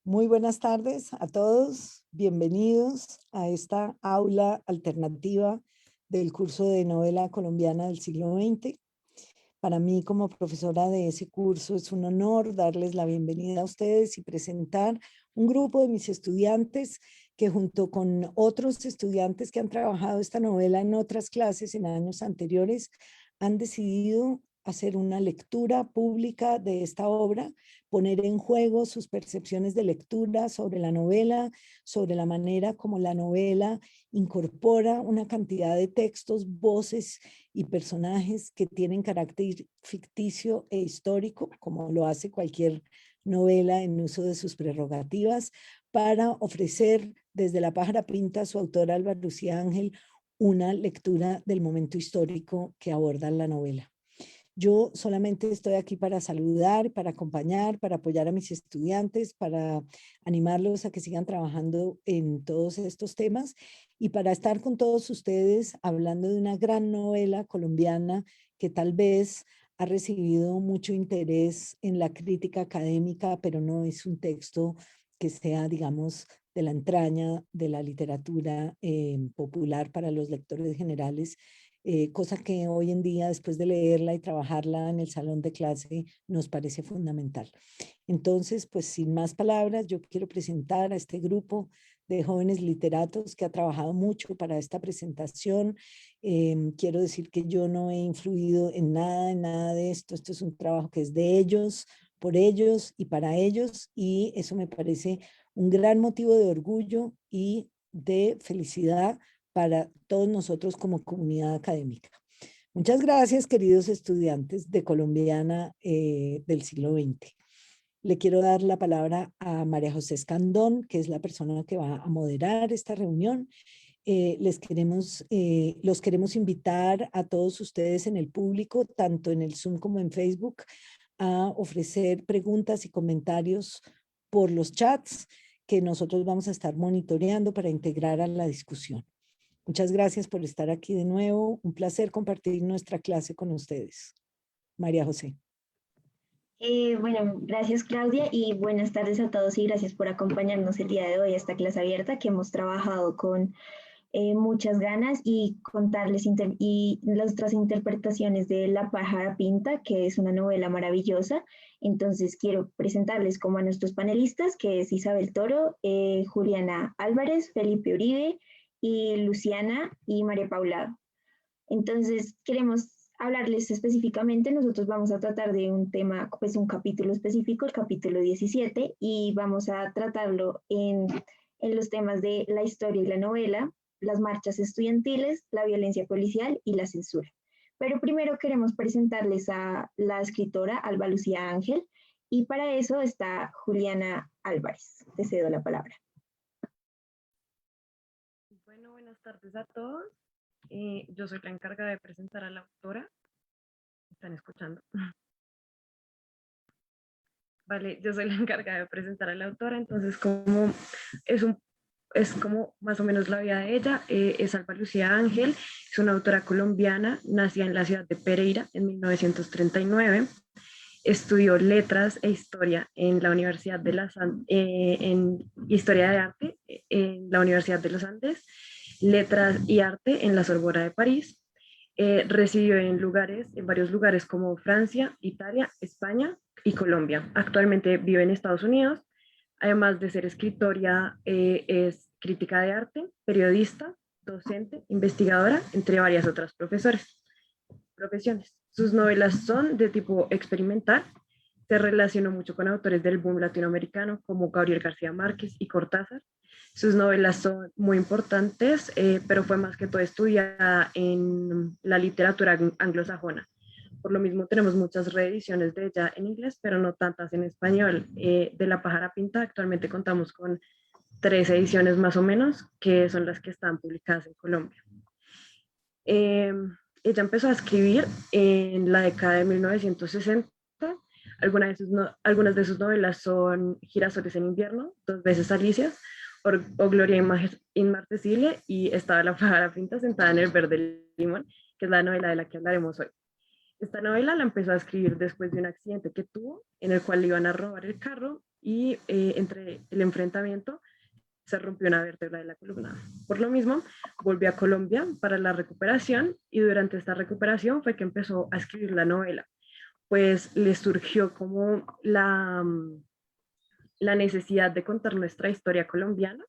Muy buenas tardes a todos. Bienvenidos a esta aula alternativa del curso de novela colombiana del siglo XX. Para mí, como profesora de ese curso, es un honor darles la bienvenida a ustedes y presentar un grupo de mis estudiantes que junto con otros estudiantes que han trabajado esta novela en otras clases en años anteriores, han decidido hacer una lectura pública de esta obra, poner en juego sus percepciones de lectura sobre la novela, sobre la manera como la novela incorpora una cantidad de textos, voces y personajes que tienen carácter ficticio e histórico, como lo hace cualquier novela en uso de sus prerrogativas, para ofrecer desde La pájara pinta, su autora Alba Lucía Ángel, una lectura del momento histórico que aborda la novela. Yo solamente estoy aquí para saludar, para acompañar, para apoyar a mis estudiantes, para animarlos a que sigan trabajando en todos estos temas y para estar con todos ustedes hablando de una gran novela colombiana que tal vez ha recibido mucho interés en la crítica académica, pero no es un texto que sea, digamos, de la entraña de la literatura popular para los lectores generales, cosa que hoy en día, después de leerla y trabajarla en el salón de clase, nos parece fundamental. Entonces, pues sin más palabras, yo quiero presentar a este grupo de jóvenes literatos que ha trabajado mucho para esta presentación. Quiero decir que yo no he influido en nada de esto. Esto es un trabajo que es de ellos, por ellos y para ellos, y eso me parece un gran motivo de orgullo y de felicidad para todos nosotros como comunidad académica. Muchas gracias, queridos estudiantes de Colombiana del siglo XX. Le quiero dar la palabra a María José Escandón, que es la persona que va a moderar esta reunión. Los queremos invitar a todos ustedes en el público, tanto en el Zoom como en Facebook, a ofrecer preguntas y comentarios por los chats que nosotros vamos a estar monitoreando para integrar a la discusión. Muchas gracias por estar aquí de nuevo. Un placer compartir nuestra clase con ustedes. María José. Bueno, gracias Claudia y buenas tardes a todos y gracias por acompañarnos el día de hoy a esta clase abierta que hemos trabajado con muchas ganas y contarles nuestras interpretaciones de La pájara pinta, que es una novela maravillosa. Entonces quiero presentarles como a nuestros panelistas, que es Isabel Toro, Juliana Álvarez, Felipe Uribe y Luciana y María Paula. Entonces queremos hablarles específicamente. Nosotros vamos a tratar de un tema, pues un capítulo específico, el capítulo 17, y vamos a tratarlo en los temas de la historia y la novela, las marchas estudiantiles, la violencia policial y la censura. Pero primero queremos presentarles a la escritora Alba Lucía Ángel, y para eso está Juliana Álvarez. Te cedo la palabra. Bueno, buenas tardes a todos. Yo soy la encargada de presentar a la autora. ¿Están escuchando? Vale, yo soy la encargada de presentar a la autora, entonces como es como más o menos la vida de ella. Es Alba Lucía Ángel, es una autora colombiana, nacida en la ciudad de Pereira en 1939. Estudió letras e historia en la Universidad de en historia de arte en la Universidad de los Andes, letras y arte en la Sorbona de París. Residió en varios lugares como Francia, Italia, España y Colombia. Actualmente vive en Estados Unidos. Además de ser escritora, es crítica de arte, periodista, docente, investigadora, entre varias otras profesiones. Sus novelas son de tipo experimental. Se relacionó mucho con autores del boom latinoamericano como Gabriel García Márquez y Cortázar. Sus novelas son muy importantes, pero fue más que todo estudiada en la literatura anglosajona. Por lo mismo tenemos muchas reediciones de ella en inglés, pero no tantas en español. De La pájara pinta actualmente contamos con 3 ediciones más o menos, que son las que están publicadas en Colombia. Ella empezó a escribir en la década de 1960. Algunas de sus novelas son Girasoles en invierno, Dos veces Alicias, o Gloria inmarcesible, y Estaba la pájara pinta sentada en el verde limón, que es la novela de la que hablaremos hoy. Esta novela la empezó a escribir después de un accidente que tuvo, en el cual le iban a robar el carro y entre el enfrentamiento se rompió una vértebra de la columna. Por lo mismo, volvió a Colombia para la recuperación y durante esta recuperación fue que empezó a escribir la novela, pues le surgió como la necesidad de contar nuestra historia colombiana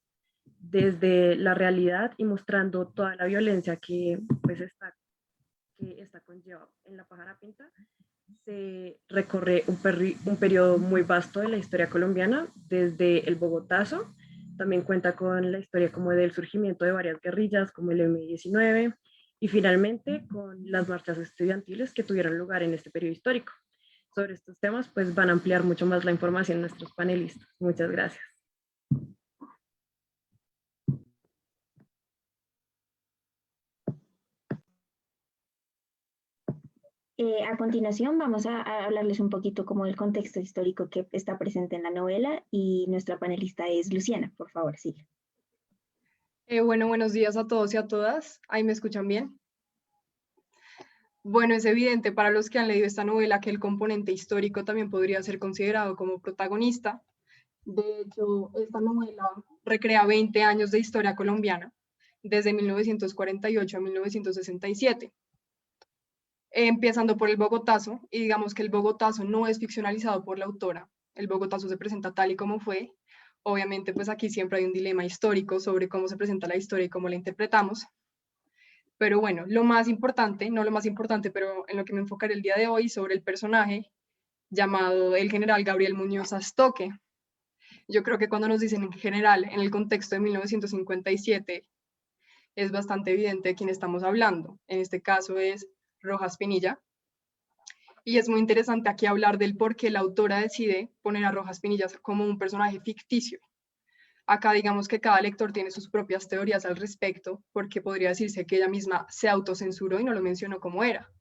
desde la realidad y mostrando toda la violencia que pues esta conlleva. En La Pájara Pinta se recorre un periodo muy vasto de la historia colombiana, desde el Bogotazo, también cuenta con la historia como del surgimiento de varias guerrillas como el M-19 y finalmente con las marchas estudiantiles que tuvieron lugar en este periodo histórico. Sobre estos temas pues van a ampliar mucho más la información nuestros panelistas. Muchas gracias. A continuación vamos a hablarles un poquito como del contexto histórico que está presente en la novela y nuestra panelista es Luciana, por favor, sigue. Bueno, buenos días a todos y a todas. ¿Ahí me escuchan bien? Bueno, es evidente para los que han leído esta novela que el componente histórico también podría ser considerado como protagonista. De hecho, esta novela recrea 20 años de historia colombiana, desde 1948 a 1967. Empezando por el Bogotazo, y digamos que el Bogotazo no es ficcionalizado por la autora. El Bogotazo se presenta tal y como fue. Obviamente, pues aquí siempre hay un dilema histórico sobre cómo se presenta la historia y cómo la interpretamos. Pero bueno, lo más importante, no lo más importante, pero en lo que me enfocaré el día de hoy, sobre el personaje llamado el general Gabriel Muñoz Astoque. Yo creo que cuando nos dicen en general, en el contexto de 1957, es bastante evidente de quién estamos hablando. En este caso es Rojas Pinilla. Y es muy interesante aquí hablar del por qué la autora decide poner a Rojas Pinilla como un personaje ficticio. Acá digamos que cada lector tiene sus propias teorías al respecto, porque podría decirse que ella misma se autocensuró y no lo mencionó como era.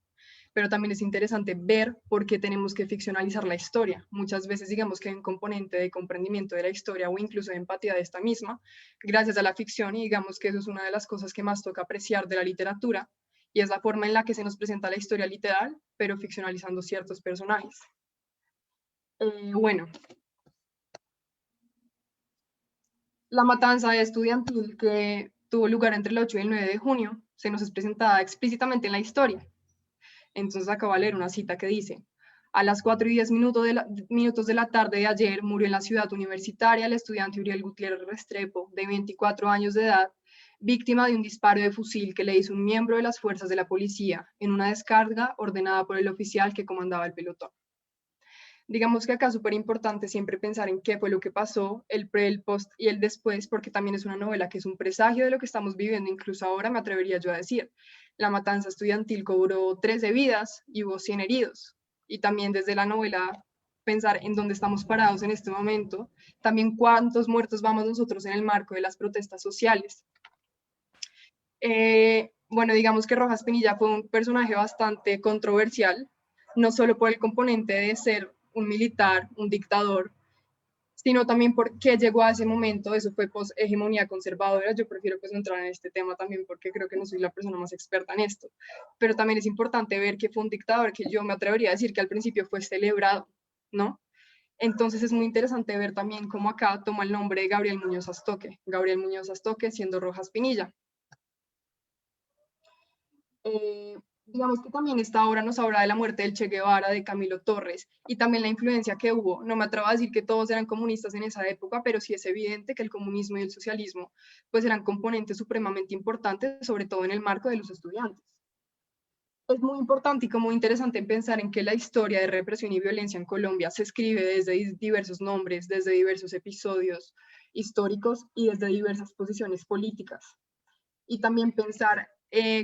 Pero también es interesante ver por qué tenemos que ficcionalizar la historia. Muchas veces digamos que hay un componente de comprendimiento de la historia o incluso de empatía de esta misma, gracias a la ficción, y digamos que eso es una de las cosas que más toca apreciar de la literatura, y es la forma en la que se nos presenta la historia literal, pero ficcionalizando ciertos personajes. Bueno, la matanza estudiantil que tuvo lugar entre el 8 y el 9 de junio se nos es presentada explícitamente en la historia. Entonces acabo de leer una cita que dice: a las 4:10 de la tarde de ayer murió en la ciudad universitaria el estudiante Uriel Gutiérrez Restrepo, de 24 años de edad, víctima de un disparo de fusil que le hizo un miembro de las fuerzas de la policía en una descarga ordenada por el oficial que comandaba el pelotón. Digamos que acá es súper importante siempre pensar en qué fue lo que pasó, el pre, el post y el después, porque también es una novela que es un presagio de lo que estamos viviendo, incluso ahora me atrevería yo a decir. La matanza estudiantil cobró 13 vidas y hubo 100 heridos. Y también desde la novela pensar en dónde estamos parados en este momento, también cuántos muertos vamos nosotros en el marco de las protestas sociales. Bueno, digamos que Rojas Pinilla fue un personaje bastante controversial, no solo por el componente de ser un militar, un dictador, sino también por qué llegó a ese momento. Eso fue hegemonía conservadora. Yo prefiero pues no entrar en este tema también porque creo que no soy la persona más experta en esto, pero también es importante ver que fue un dictador que yo me atrevería a decir que al principio fue celebrado, ¿no? Entonces es muy interesante ver también cómo acá toma el nombre de Gabriel Muñoz Astoque siendo Rojas Pinilla. Digamos que también esta obra nos habla de la muerte del Che Guevara, de Camilo Torres, y también la influencia que hubo. No me atrevo a decir que todos eran comunistas en esa época, pero sí es evidente que el comunismo y el socialismo pues eran componentes supremamente importantes, sobre todo en el marco de los estudiantes. Es muy importante y como interesante pensar en que la historia de represión y violencia en Colombia se escribe desde diversos nombres, desde diversos episodios históricos y desde diversas posiciones políticas. Y también pensar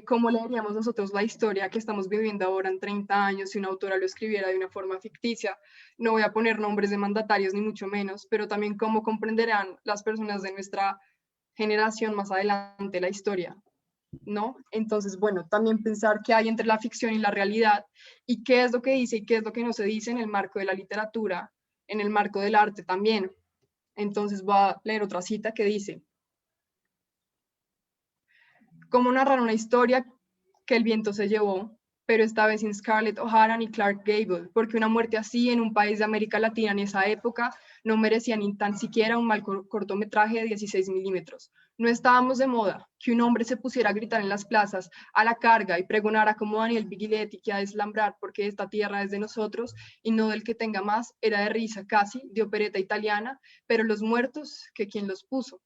cómo leeríamos nosotros la historia que estamos viviendo ahora en 30 años si una autora lo escribiera de una forma ficticia. No voy a poner nombres de mandatarios ni mucho menos, pero también cómo comprenderán las personas de nuestra generación más adelante la historia, ¿no? Entonces, bueno, también pensar qué hay entre la ficción y la realidad y qué es lo que dice y qué es lo que no se dice en el marco de la literatura, en el marco del arte también. Entonces voy a leer otra cita que dice: cómo narrar una historia que el viento se llevó, pero esta vez sin Scarlett O'Hara ni Clark Gable, porque una muerte así en un país de América Latina en esa época no merecía ni tan siquiera un mal cortometraje de 16 milímetros. No estábamos de moda que un hombre se pusiera a gritar en las plazas a la carga y pregonara como Daniel Biglietti que ha de deslambrar porque esta tierra es de nosotros y no del que tenga más, era de risa casi, de opereta italiana, pero los muertos, que quien los puso.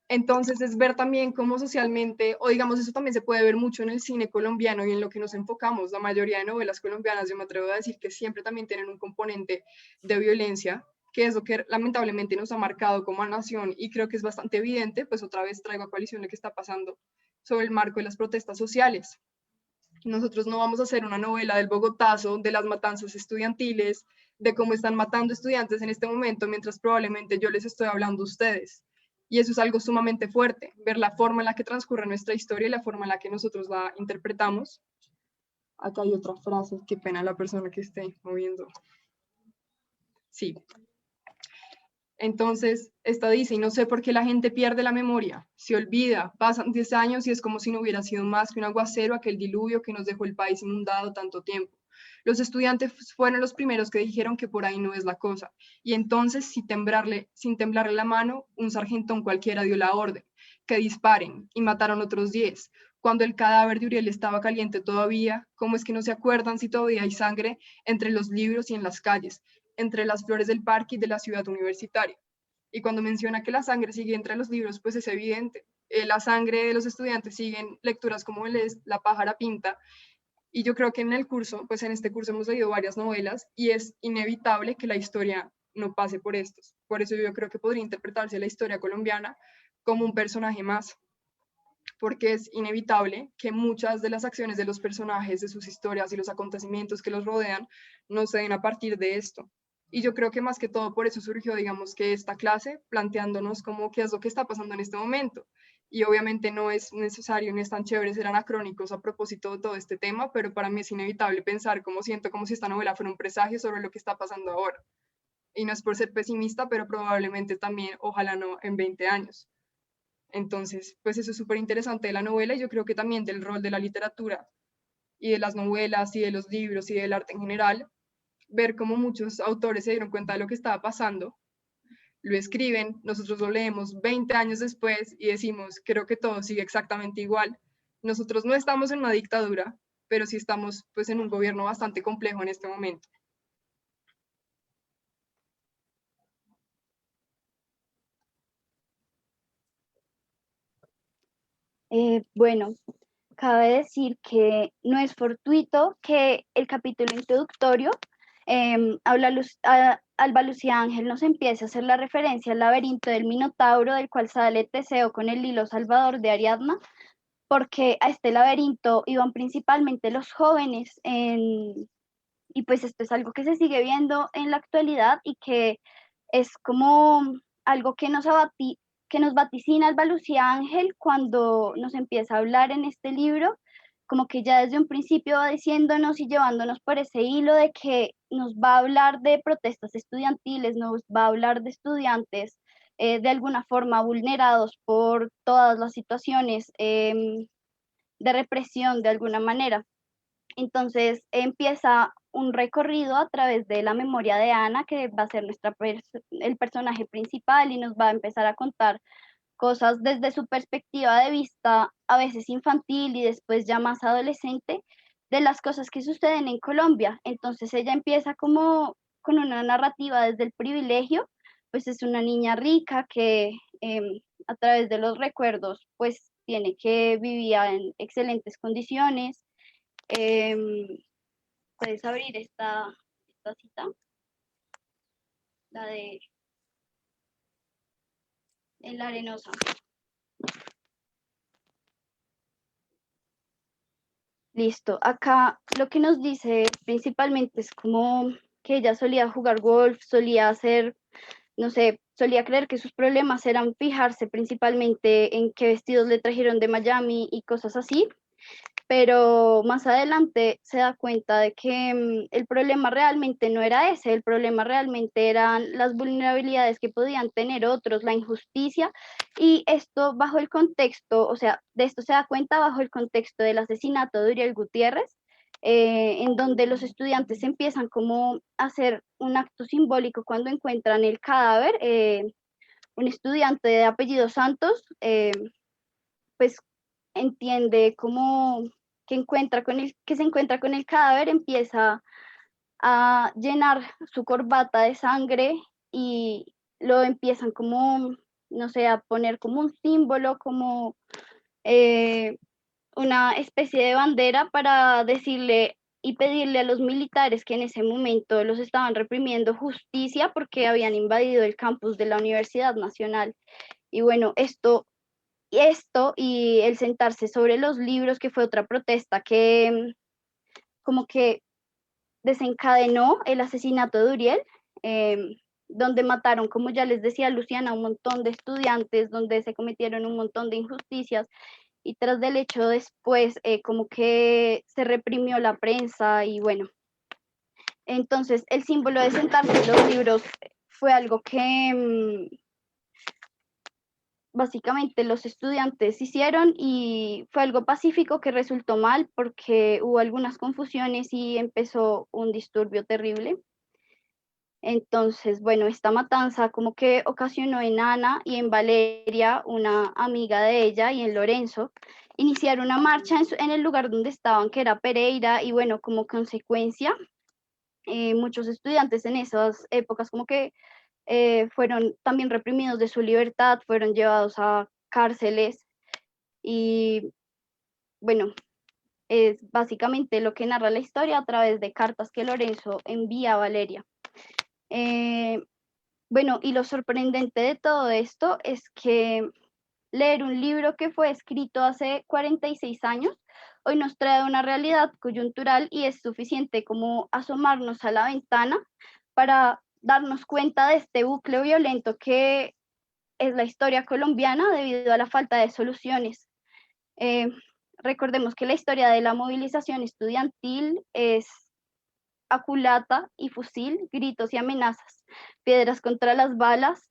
Entonces es ver también cómo socialmente, o digamos eso también se puede ver mucho en el cine colombiano y en lo que nos enfocamos. La mayoría de novelas colombianas, yo me atrevo a decir que siempre también tienen un componente de violencia, que es lo que lamentablemente nos ha marcado como nación y creo que es bastante evidente, pues otra vez traigo a coalición lo que está pasando sobre el marco de las protestas sociales. Nosotros no vamos a hacer una novela del Bogotazo, de las matanzas estudiantiles, de cómo están matando estudiantes en este momento, mientras probablemente yo les estoy hablando a ustedes. Y eso es algo sumamente fuerte, ver la forma en la que transcurre nuestra historia y la forma en la que nosotros la interpretamos. Acá hay otra frase, qué pena la persona que esté moviendo. Sí. Entonces, esta dice, y no sé por qué la gente pierde la memoria, se olvida, pasan 10 años y es como si no hubiera sido más que un aguacero aquel diluvio que nos dejó el país inundado tanto tiempo. Los estudiantes fueron los primeros que dijeron que por ahí no es la cosa, y entonces, sin temblarle la mano, un sargentón cualquiera dio la orden, que disparen, y mataron otros 10. Cuando el cadáver de Uriel estaba caliente todavía, ¿cómo es que no se acuerdan si todavía hay sangre entre los libros y en las calles, entre las flores del parque y de la ciudad universitaria? Y cuando menciona que la sangre sigue entre los libros, pues es evidente. La sangre de los estudiantes sigue en lecturas como La pájara pinta, y yo creo que en el curso, pues en este curso hemos leído varias novelas y es inevitable que la historia no pase por estos. Por eso yo creo que podría interpretarse la historia colombiana como un personaje más, porque es inevitable que muchas de las acciones de los personajes, de sus historias y los acontecimientos que los rodean, no se den a partir de esto. Y yo creo que más que todo por eso surgió, digamos, que esta clase, planteándonos como qué es lo que está pasando en este momento. Y obviamente no es necesario ni es tan chévere ser anacrónicos a propósito de todo este tema, pero para mí es inevitable pensar como siento como si esta novela fuera un presagio sobre lo que está pasando ahora. Y no es por ser pesimista, pero probablemente también, ojalá no, en 20 años. Entonces, pues eso es súper interesante de la novela y yo creo que también del rol de la literatura y de las novelas y de los libros y del arte en general, ver cómo muchos autores se dieron cuenta de lo que estaba pasando, lo escriben, nosotros lo leemos 20 años después y decimos, creo que todo sigue exactamente igual. Nosotros no estamos en una dictadura, pero sí estamos pues en un gobierno bastante complejo en este momento. Bueno, cabe decir que no es fortuito que el capítulo introductorio Alba Lucía Ángel nos empiece a hacer la referencia al laberinto del Minotauro, del cual sale Teseo con el hilo salvador de Ariadna, porque a este laberinto iban principalmente los jóvenes, y pues esto es algo que se sigue viendo en la actualidad y que es como algo que nos vaticina Alba Lucía Ángel cuando nos empieza a hablar en este libro, como que ya desde un principio va diciéndonos y llevándonos por ese hilo de que nos va a hablar de protestas estudiantiles, nos va a hablar de estudiantes de alguna forma vulnerados por todas las situaciones de represión de alguna manera. Entonces empieza un recorrido a través de la memoria de Ana, que va a ser el personaje principal y nos va a empezar a contar cosas desde su perspectiva de vista, a veces infantil y después ya más adolescente, de las cosas que suceden en Colombia. Entonces ella empieza como con una narrativa desde el privilegio, pues es una niña rica que a través de los recuerdos pues tiene que vivir en excelentes condiciones. Puedes abrir esta cita, la de En la Arenosa. Listo, acá lo que nos dice principalmente es como que ella solía jugar golf, solía hacer, no sé, solía creer que sus problemas eran fijarse principalmente en qué vestidos le trajeron de Miami y cosas así. pero más adelante se da cuenta de que el problema realmente no era ese, el problema realmente eran las vulnerabilidades que podían tener otros, la injusticia, y esto bajo el contexto, o sea, de esto se da cuenta bajo el contexto del asesinato de Uriel Gutiérrez, en donde los estudiantes empiezan como a hacer un acto simbólico cuando encuentran el cadáver. Un estudiante de apellido Santos, pues entiende como que se encuentra con el cadáver, empieza a llenar su corbata de sangre y lo empiezan como, no sé, a poner como un símbolo, como una especie de bandera para decirle y pedirle a los militares que en ese momento los estaban reprimiendo justicia porque habían invadido el campus de la Universidad Nacional. Y bueno, esto y el sentarse sobre los libros, que fue otra protesta que como que desencadenó el asesinato de Uriel, eh, donde mataron, como ya les decía Luciana, un montón de estudiantes, donde se cometieron un montón de injusticias, y tras del hecho después como que se reprimió la prensa y bueno, entonces el símbolo de sentarse en los libros fue algo que básicamente los estudiantes hicieron y fue algo pacífico que resultó mal porque hubo algunas confusiones y empezó un disturbio terrible. Entonces, bueno, esta matanza como que ocasionó en Ana y en Valeria, una amiga de ella, y en Lorenzo, iniciar una marcha en el lugar donde estaban, que era Pereira, y bueno, como consecuencia, muchos estudiantes en esas épocas como que fueron también reprimidos de su libertad, fueron llevados a cárceles y bueno, es básicamente lo que narra la historia a través de cartas que Lorenzo envía a Valeria. Bueno, y lo sorprendente de todo esto es que leer un libro que fue escrito hace 46 años hoy nos trae una realidad coyuntural y es suficiente como asomarnos a la ventana para darnos cuenta de este bucle violento que es la historia colombiana debido a la falta de soluciones. Eh, Recordemos que la historia de la movilización estudiantil es a culata y fusil, gritos y amenazas, piedras contra las balas,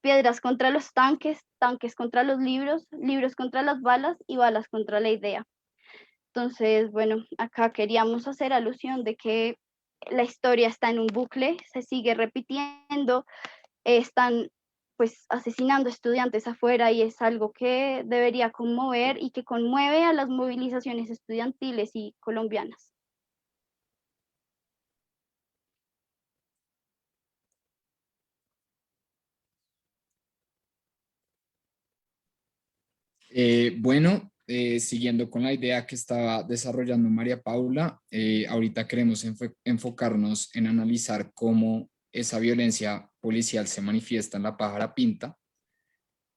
piedras contra los tanques, tanques contra los libros, libros contra las balas y balas contra la idea. Entonces, bueno, acá queríamos hacer alusión de que la historia está en un bucle, se sigue repitiendo, están pues asesinando estudiantes afuera y es algo que debería conmover y que conmueve a las movilizaciones estudiantiles y colombianas. Siguiendo con la idea que estaba desarrollando María Paula, ahorita queremos enfocarnos en analizar cómo esa violencia policial se manifiesta en la Pájara Pinta.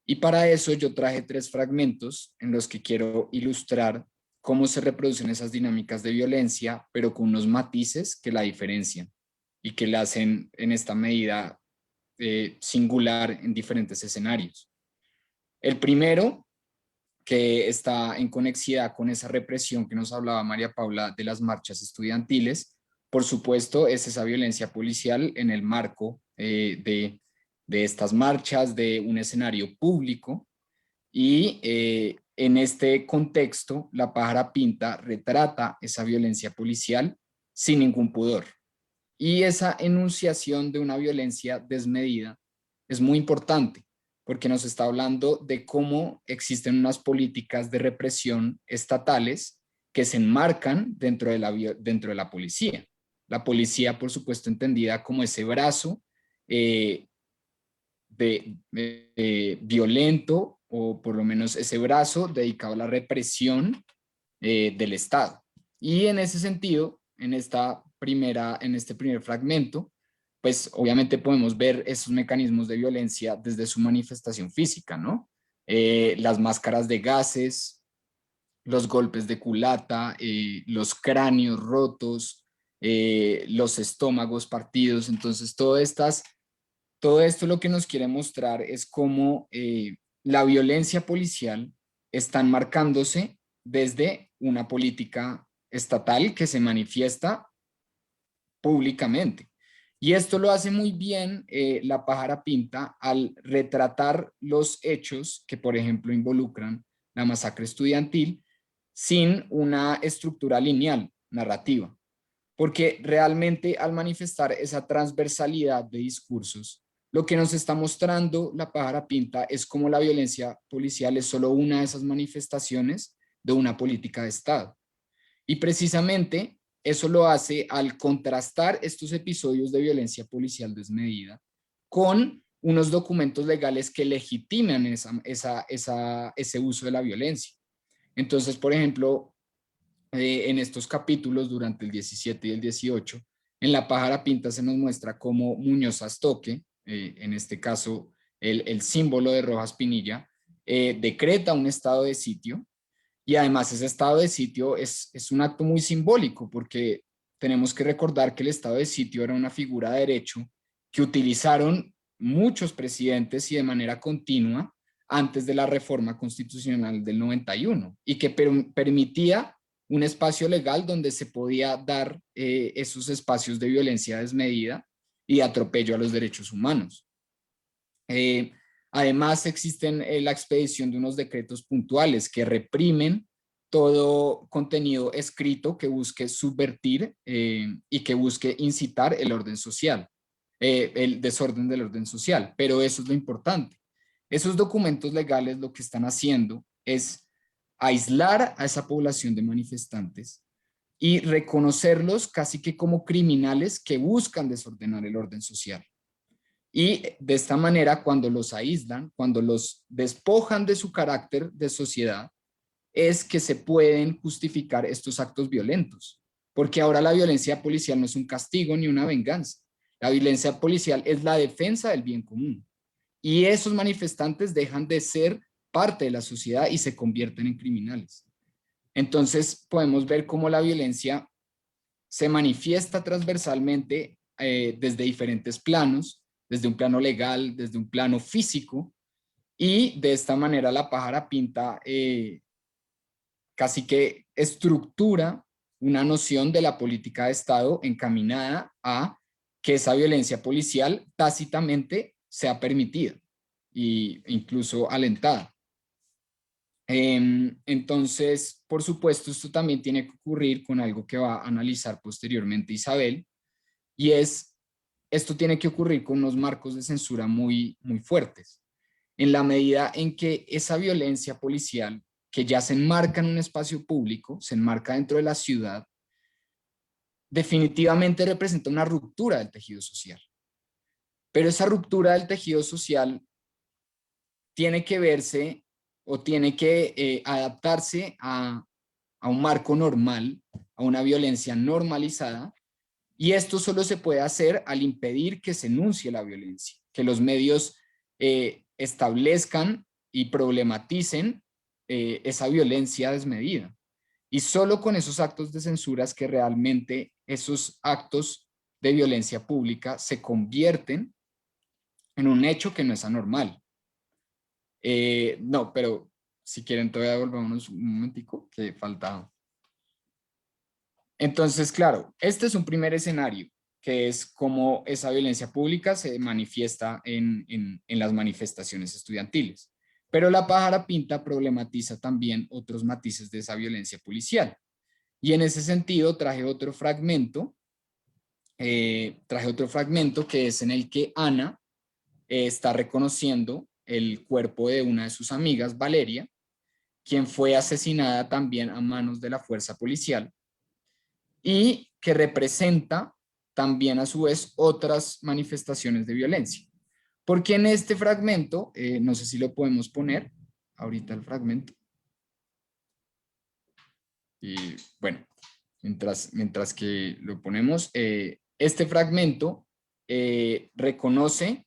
Y para eso yo traje 3 fragmentos en los que quiero ilustrar cómo se reproducen esas dinámicas de violencia, pero con unos matices que la diferencian y que la hacen en esta medida singular en diferentes escenarios. El primero, que está en conexidad con esa represión que nos hablaba María Paula de las marchas estudiantiles, por supuesto, es esa violencia policial en el marco de estas marchas, de un escenario público, y en este contexto, La Pájara Pinta retrata esa violencia policial sin ningún pudor. Y esa enunciación de una violencia desmedida es muy importante, porque nos está hablando de cómo existen unas políticas de represión estatales que se enmarcan dentro de la policía. La policía, por supuesto, entendida como ese brazo violento, o por lo menos ese brazo dedicado a la represión del Estado. Y en ese sentido, en este primer fragmento, pues obviamente podemos ver esos mecanismos de violencia desde su manifestación física, ¿no? Las máscaras de gases, los golpes de culata, los cráneos rotos, los estómagos partidos. Entonces, todo esto lo que nos quiere mostrar es cómo la violencia policial está marcándose desde una política estatal que se manifiesta públicamente. Y esto lo hace muy bien La Pájara Pinta al retratar los hechos que, por ejemplo, involucran la masacre estudiantil sin una estructura lineal, narrativa. Porque realmente al manifestar esa transversalidad de discursos, lo que nos está mostrando La Pájara Pinta es cómo la violencia policial es solo una de esas manifestaciones de una política de Estado. Y precisamente eso lo hace al contrastar estos episodios de violencia policial desmedida con unos documentos legales que legitiman ese uso de la violencia. Entonces, por ejemplo, en estos capítulos durante el 17 y el 18, en La Pájara Pinta se nos muestra cómo Muñoz Astoque, en este caso el símbolo de Rojas Pinilla, decreta un estado de sitio. Y además ese estado de sitio es un acto muy simbólico porque tenemos que recordar que el estado de sitio era una figura de derecho que utilizaron muchos presidentes y de manera continua antes de la reforma constitucional del 91 y que permitía un espacio legal donde se podía dar esos espacios de violencia desmedida y de atropello a los derechos humanos. Además, existen la expedición de unos decretos puntuales que reprimen todo contenido escrito que busque subvertir y que busque incitar el orden social, el desorden del orden social. Pero eso es lo importante. Esos documentos legales lo que están haciendo es aislar a esa población de manifestantes y reconocerlos casi que como criminales que buscan desordenar el orden social. Y de esta manera, cuando los aíslan, cuando los despojan de su carácter de sociedad, es que se pueden justificar estos actos violentos. Porque ahora la violencia policial no es un castigo ni una venganza. La violencia policial es la defensa del bien común. Y esos manifestantes dejan de ser parte de la sociedad y se convierten en criminales. Entonces podemos ver cómo la violencia se manifiesta transversalmente desde diferentes planos, desde un plano legal, desde un plano físico, y de esta manera La Pájara Pinta casi que estructura una noción de la política de Estado encaminada a que esa violencia policial tácitamente sea permitida e incluso alentada. Entonces, por supuesto, esto también tiene que ocurrir con algo que va a analizar posteriormente Isabel, y esto tiene que ocurrir con unos marcos de censura muy, muy fuertes, en la medida en que esa violencia policial que ya se enmarca en un espacio público, se enmarca dentro de la ciudad, definitivamente representa una ruptura del tejido social. Pero esa ruptura del tejido social tiene que verse o tiene que adaptarse a un marco normal, a una violencia normalizada, y esto solo se puede hacer al impedir que se enuncie la violencia, que los medios establezcan y problematicen esa violencia desmedida. Y solo con esos actos de censura es que realmente esos actos de violencia pública se convierten en un hecho que no es anormal. No, pero si quieren todavía volvamos un momentico, que falta. Entonces, claro, este es un primer escenario, que es cómo esa violencia pública se manifiesta en las manifestaciones estudiantiles. Pero La Pájara Pinta problematiza también otros matices de esa violencia policial. Y en ese sentido traje otro fragmento que es en el que Ana está reconociendo el cuerpo de una de sus amigas, Valeria, quien fue asesinada también a manos de la fuerza policial y que representa también a su vez otras manifestaciones de violencia. Porque en este fragmento, no sé si lo podemos poner, ahorita el fragmento. Y bueno, mientras que lo ponemos, este fragmento reconoce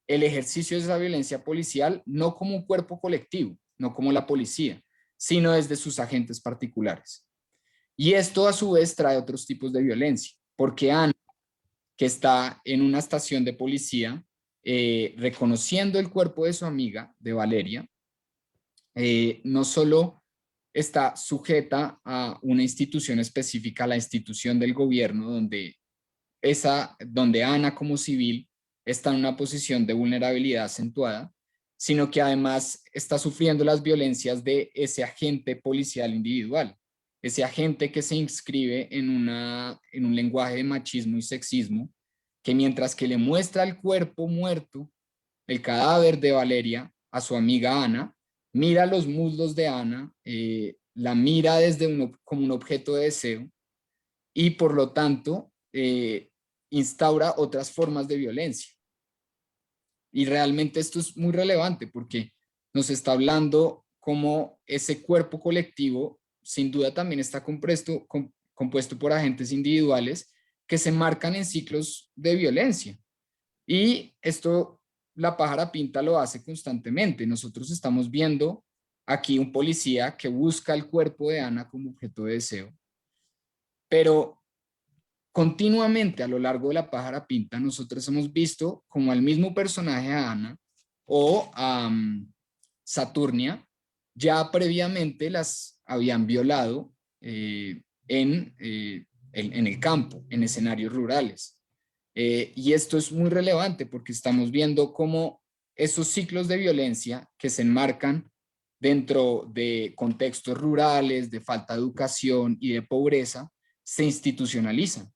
el ejercicio de esa violencia policial no como un cuerpo colectivo, no como la policía, sino desde sus agentes particulares. Y esto a su vez trae otros tipos de violencia, porque Ana, que está en una estación de policía, reconociendo el cuerpo de su amiga, de Valeria, no solo está sujeta a una institución específica, la institución del gobierno, donde Ana como civil está en una posición de vulnerabilidad acentuada, sino que además está sufriendo las violencias de ese agente policial individual, ese agente que se inscribe en un lenguaje de machismo y sexismo, que mientras que le muestra el cuerpo muerto, el cadáver de Valeria, a su amiga Ana, mira los muslos de Ana, la mira como un objeto de deseo y por lo tanto instaura otras formas de violencia. Y realmente esto es muy relevante porque nos está hablando cómo ese cuerpo colectivo sin duda también está compuesto por agentes individuales que se marcan en ciclos de violencia. Y esto la pájara pinta lo hace constantemente. Nosotros estamos viendo aquí un policía que busca el cuerpo de Ana como objeto de deseo, pero continuamente a lo largo de la pájara pinta nosotros hemos visto como al mismo personaje, a Ana o a Saturnia, ya previamente las habían violado en el campo, en escenarios rurales. Y esto es muy relevante porque estamos viendo cómo esos ciclos de violencia que se enmarcan dentro de contextos rurales, de falta de educación y de pobreza, se institucionalizan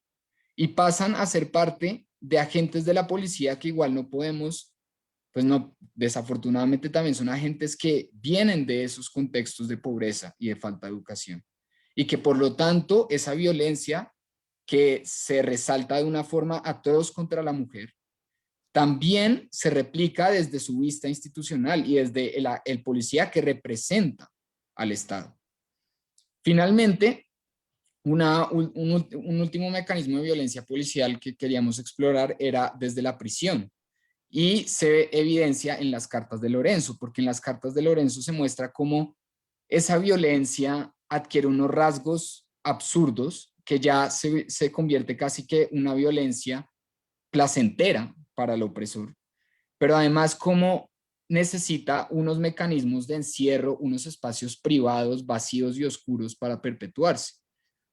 y pasan a ser parte de agentes de la policía que igual no podemos, pues no, desafortunadamente también son agentes que vienen de esos contextos de pobreza y de falta de educación. Y que por lo tanto esa violencia que se resalta de una forma atroz contra la mujer, también se replica desde su vista institucional y desde el policía que representa al Estado. Finalmente, un último mecanismo de violencia policial que queríamos explorar era desde la prisión y se evidencia en las cartas de Lorenzo, porque en las cartas de Lorenzo se muestra cómo esa violencia adquiere unos rasgos absurdos que ya se convierte casi que una violencia placentera para el opresor, pero además cómo necesita unos mecanismos de encierro, unos espacios privados, vacíos y oscuros para perpetuarse.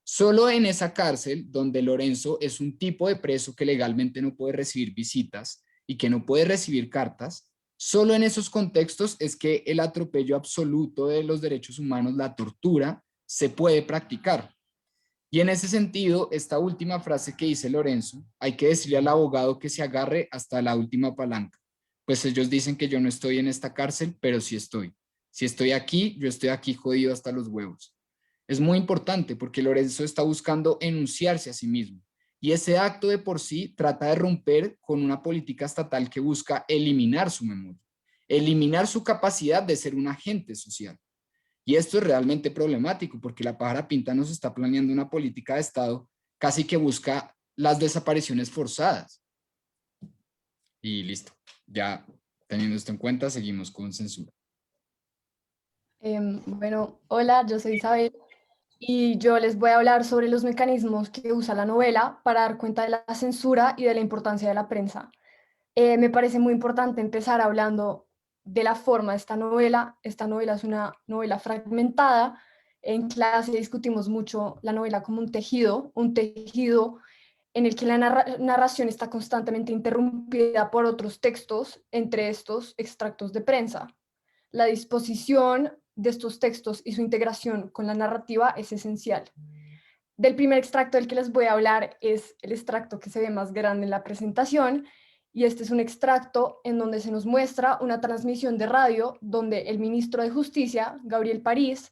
Solo en esa cárcel donde Lorenzo es un tipo de preso que legalmente no puede recibir visitas y que no puede recibir cartas, solo en esos contextos es que el atropello absoluto de los derechos humanos, la tortura, se puede practicar. Y en ese sentido, esta última frase que dice Lorenzo, hay que decirle al abogado que se agarre hasta la última palanca. Pues ellos dicen que yo no estoy en esta cárcel, pero sí estoy. Si estoy aquí, yo estoy aquí jodido hasta los huevos. Es muy importante porque Lorenzo está buscando enunciarse a sí mismo. Y ese acto de por sí trata de romper con una política estatal que busca eliminar su memoria, eliminar su capacidad de ser un agente social. Y esto es realmente problemático porque la pájara pinta nos está planeando una política de Estado casi que busca las desapariciones forzadas. Y listo, ya teniendo esto en cuenta, seguimos con censura. Bueno, hola, yo soy Isabel y yo les voy a hablar sobre los mecanismos que usa la novela para dar cuenta de la censura y de la importancia de la prensa. Me parece muy importante empezar hablando de la forma de esta novela. Esta novela es una novela fragmentada. En clase discutimos mucho la novela como un tejido en el que la narración está constantemente interrumpida por otros textos, entre estos extractos de prensa. La disposición de estos textos y su integración con la narrativa es esencial. Del primer extracto del que les voy a hablar es el extracto que se ve más grande en la presentación, y este es un extracto en donde se nos muestra una transmisión de radio donde el ministro de Justicia, Gabriel París,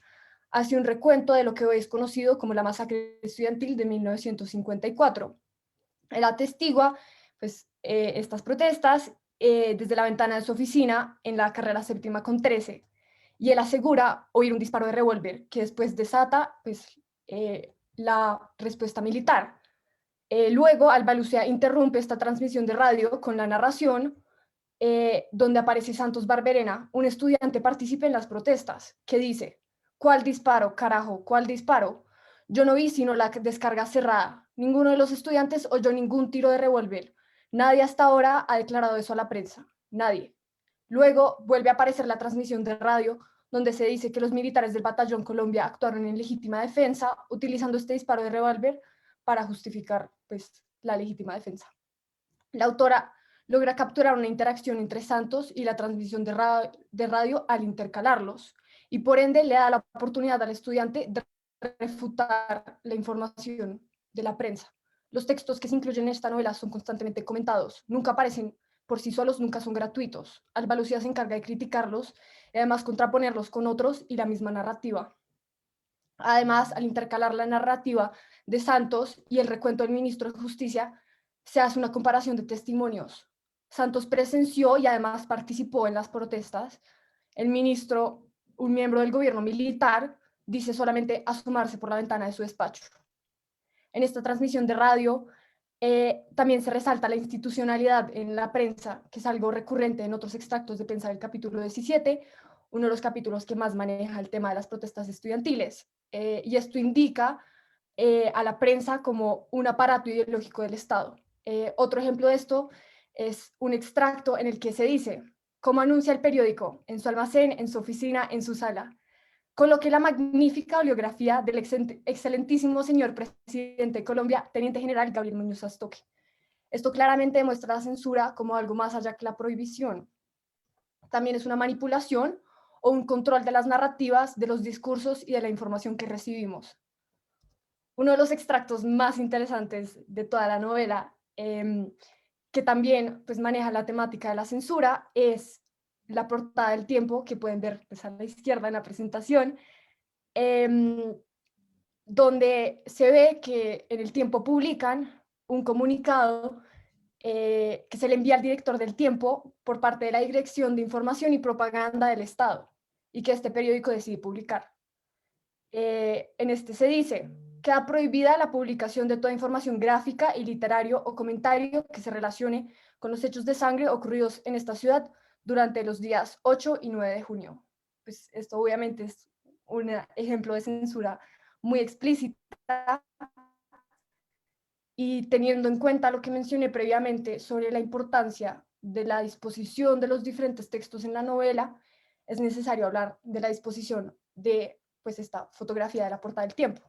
hace un recuento de lo que hoy es conocido como la masacre estudiantil de 1954. Él atestigua pues, estas protestas desde la ventana de su oficina en la carrera séptima con 13, y él asegura oír un disparo de revólver que después desata pues, la respuesta militar. Luego, Alba Lucía interrumpe esta transmisión de radio con la narración donde aparece Santos Barberena, un estudiante partícipe en las protestas, que dice: ¿cuál disparo, carajo? ¿Cuál disparo? Yo no vi sino la descarga cerrada. Ninguno de los estudiantes oyó ningún tiro de revólver. Nadie hasta ahora ha declarado eso a la prensa. Nadie. Luego vuelve a aparecer la transmisión de radio donde se dice que los militares del Batallón Colombia actuaron en legítima defensa, utilizando este disparo de revólver para justificar pues, la legítima defensa. La autora logra capturar una interacción entre Santos y la transmisión de radio al intercalarlos, y por ende le da la oportunidad al estudiante de refutar la información de la prensa. Los textos que se incluyen en esta novela son constantemente comentados, nunca aparecen por sí solos, nunca son gratuitos. Alba Lucía se encarga de criticarlos y además contraponerlos con otros y la misma narrativa. Además, al intercalar la narrativa de Santos y el recuento del ministro de Justicia, se hace una comparación de testimonios. Santos presenció y además participó en las protestas. El ministro, un miembro del gobierno militar, dice solamente asomarse por la ventana de su despacho. En esta transmisión de radio también se resalta la institucionalidad en la prensa, que es algo recurrente en otros extractos de prensa del capítulo 17, uno de los capítulos que más maneja el tema de las protestas estudiantiles. Y esto indica a la prensa como un aparato ideológico del Estado. Otro ejemplo de esto es un extracto en el que se dice: ¿cómo anuncia el periódico? En su almacén, en su oficina, en su sala. Coloque la magnífica oleografía del excelentísimo señor presidente de Colombia, teniente general Gabriel Muñoz Astoque. Esto claramente demuestra la censura como algo más allá que la prohibición. También es una manipulación o un control de las narrativas, de los discursos y de la información que recibimos. Uno de los extractos más interesantes de toda la novela, que también pues, maneja la temática de la censura, es la portada del Tiempo, que pueden ver pues, a la izquierda en la presentación, donde se ve que en el Tiempo publican un comunicado que se le envía al director del Tiempo por parte de la Dirección de Información y Propaganda del Estado, y que este periódico decide publicar. En este se dice: queda prohibida la publicación de toda información gráfica y literario o comentario que se relacione con los hechos de sangre ocurridos en esta ciudad durante los días 8 y 9 de junio. Pues esto obviamente es un ejemplo de censura muy explícita, y teniendo en cuenta lo que mencioné previamente sobre la importancia de la disposición de los diferentes textos en la novela, es necesario hablar de la disposición de pues, esta fotografía de la portada del Tiempo.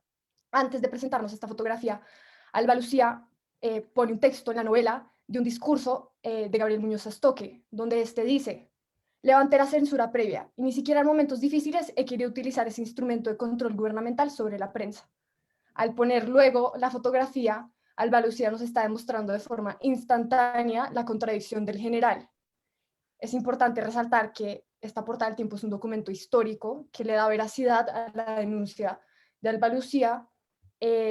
Antes de presentarnos esta fotografía, Alba Lucía pone un texto en la novela de un discurso de Gabriel Muñoz Astoque, donde este dice: levanté la censura previa y ni siquiera en momentos difíciles he querido utilizar ese instrumento de control gubernamental sobre la prensa. Al poner luego la fotografía, Alba Lucía nos está demostrando de forma instantánea la contradicción del general. Es importante resaltar que esta portada del Tiempo es un documento histórico que le da veracidad a la denuncia de Alba Lucía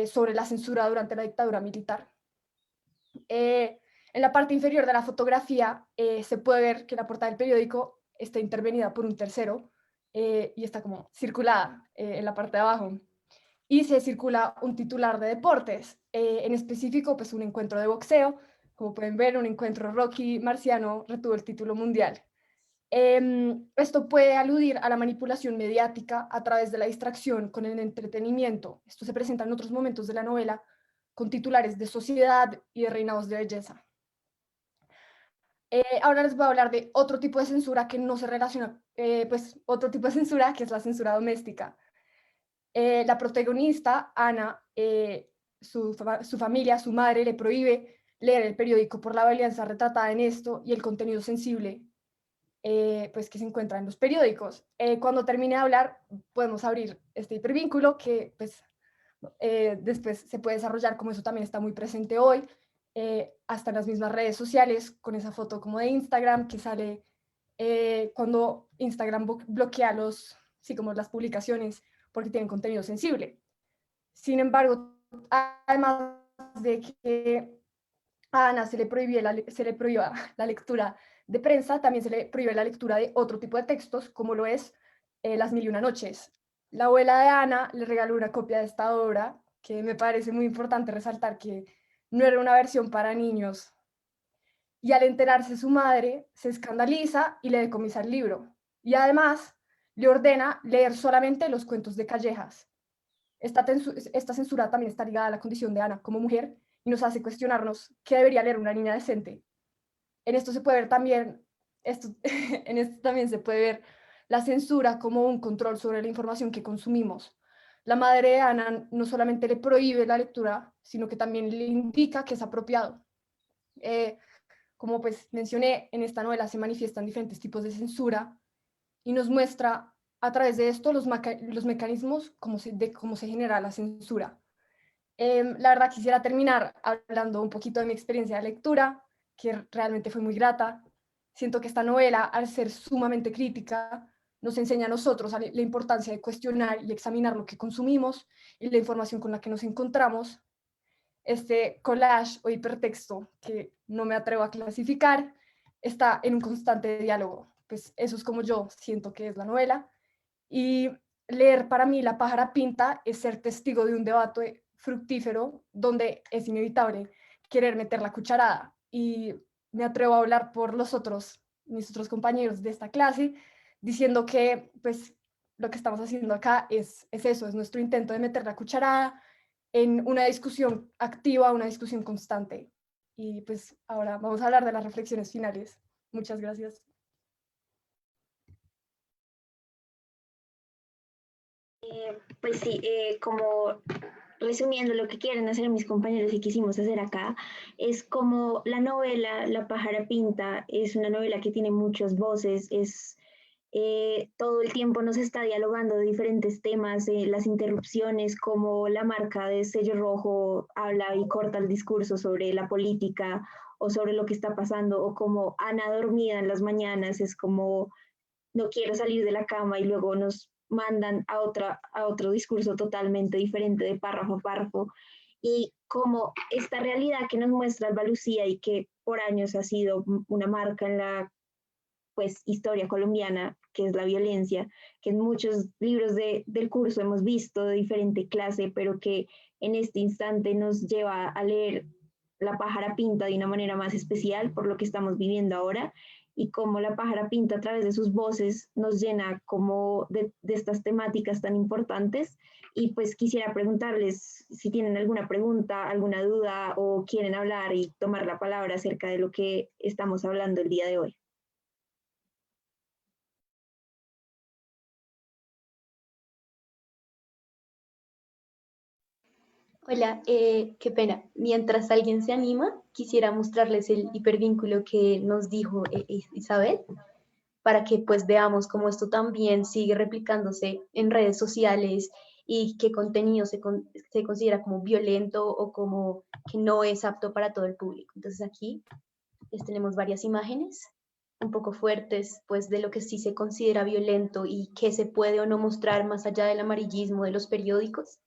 sobre la censura durante la dictadura militar. En la parte inferior de la fotografía se puede ver que la portada del periódico está intervenida por un tercero y está como circulada en la parte de abajo. Y se circula un titular de deportes, en específico pues un encuentro de boxeo. Como pueden ver, un encuentro Rocky Marciano retuvo el título mundial. Esto puede aludir a la manipulación mediática a través de la distracción con el entretenimiento. Esto se presenta en otros momentos de la novela con titulares de sociedad y de reinados de belleza. Ahora les voy a hablar de otro tipo de censura que no se relaciona, pues otro tipo de censura que es la censura doméstica. La protagonista, Ana, su familia, su madre, le prohíbe leer el periódico por la violencia retratada en esto y el contenido sensible pues que se encuentra en los periódicos. Cuando termine de hablar, podemos abrir este hipervínculo que pues, después se puede desarrollar, como eso también está muy presente hoy, hasta en las mismas redes sociales, con esa foto como de Instagram que sale cuando Instagram bloquea como las publicaciones porque tienen contenido sensible. Sin embargo, además de que a Ana se le prohibía la lectura de prensa, también se le prohíbe la lectura de otro tipo de textos, como lo es Las Mil y Una Noches. La abuela de Ana le regaló una copia de esta obra, que me parece muy importante resaltar que no era una versión para niños. Y al enterarse su madre, se escandaliza y le decomisa el libro. Y además le ordena leer solamente los cuentos de Callejas. Esta censura también está ligada a la condición de Ana como mujer y nos hace cuestionarnos qué debería leer una niña decente. En esto se puede ver también, en esto también se puede ver la censura como un control sobre la información que consumimos. La madre de Ana no solamente le prohíbe la lectura, sino que también le indica que es apropiado. Como pues mencioné, en esta novela se manifiestan diferentes tipos de censura y nos muestra a través de esto los mecanismos de cómo se genera la censura. La verdad quisiera terminar hablando un poquito de mi experiencia de lectura, que realmente fue muy grata. Siento que esta novela, al ser sumamente crítica, nos enseña a nosotros la importancia de cuestionar y examinar lo que consumimos y la información con la que nos encontramos. Este collage o hipertexto, que no me atrevo a clasificar, está en un constante diálogo. Pues eso es como yo siento que es la novela. Y leer para mí La pájara pinta es ser testigo de un debate fructífero donde es inevitable querer meter la cucharada. Y me atrevo a hablar por mis otros compañeros de esta clase, diciendo que pues lo que estamos haciendo acá es eso, es nuestro intento de meter la cucharada en una discusión activa, una discusión constante. Y pues ahora vamos a hablar de las reflexiones finales. Muchas gracias. Pues sí, como resumiendo lo que quieren hacer mis compañeros y quisimos hacer acá, es como la novela La pájara pinta es una novela que tiene muchas voces, todo el tiempo nos está dialogando de diferentes temas, las interrupciones, como la marca de sello rojo habla y corta el discurso sobre la política o sobre lo que está pasando, o como Ana dormida en las mañanas, es como no quiero salir de la cama y luego nos mandan a otro discurso totalmente diferente de párrafo a párrafo. Y como esta realidad que nos muestra Alba Lucía y que por años ha sido una marca en la pues historia colombiana, que es la violencia, que en muchos libros del curso hemos visto de diferente clase, pero que en este instante nos lleva a leer La pájara pinta de una manera más especial por lo que estamos viviendo ahora, y cómo La pájara pinta a través de sus voces nos llena como de estas temáticas tan importantes. Y pues quisiera preguntarles si tienen alguna pregunta, alguna duda o quieren hablar y tomar la palabra acerca de lo que estamos hablando el día de hoy. Hola, qué pena. Mientras alguien se anima, quisiera mostrarles el hipervínculo que nos dijo Isabel, para que pues veamos cómo esto también sigue replicándose en redes sociales y qué contenido se considera como violento o como que no es apto para todo el público. Entonces aquí les tenemos varias imágenes un poco fuertes pues de lo que sí se considera violento y qué se puede o no mostrar más allá del amarillismo de los periódicos.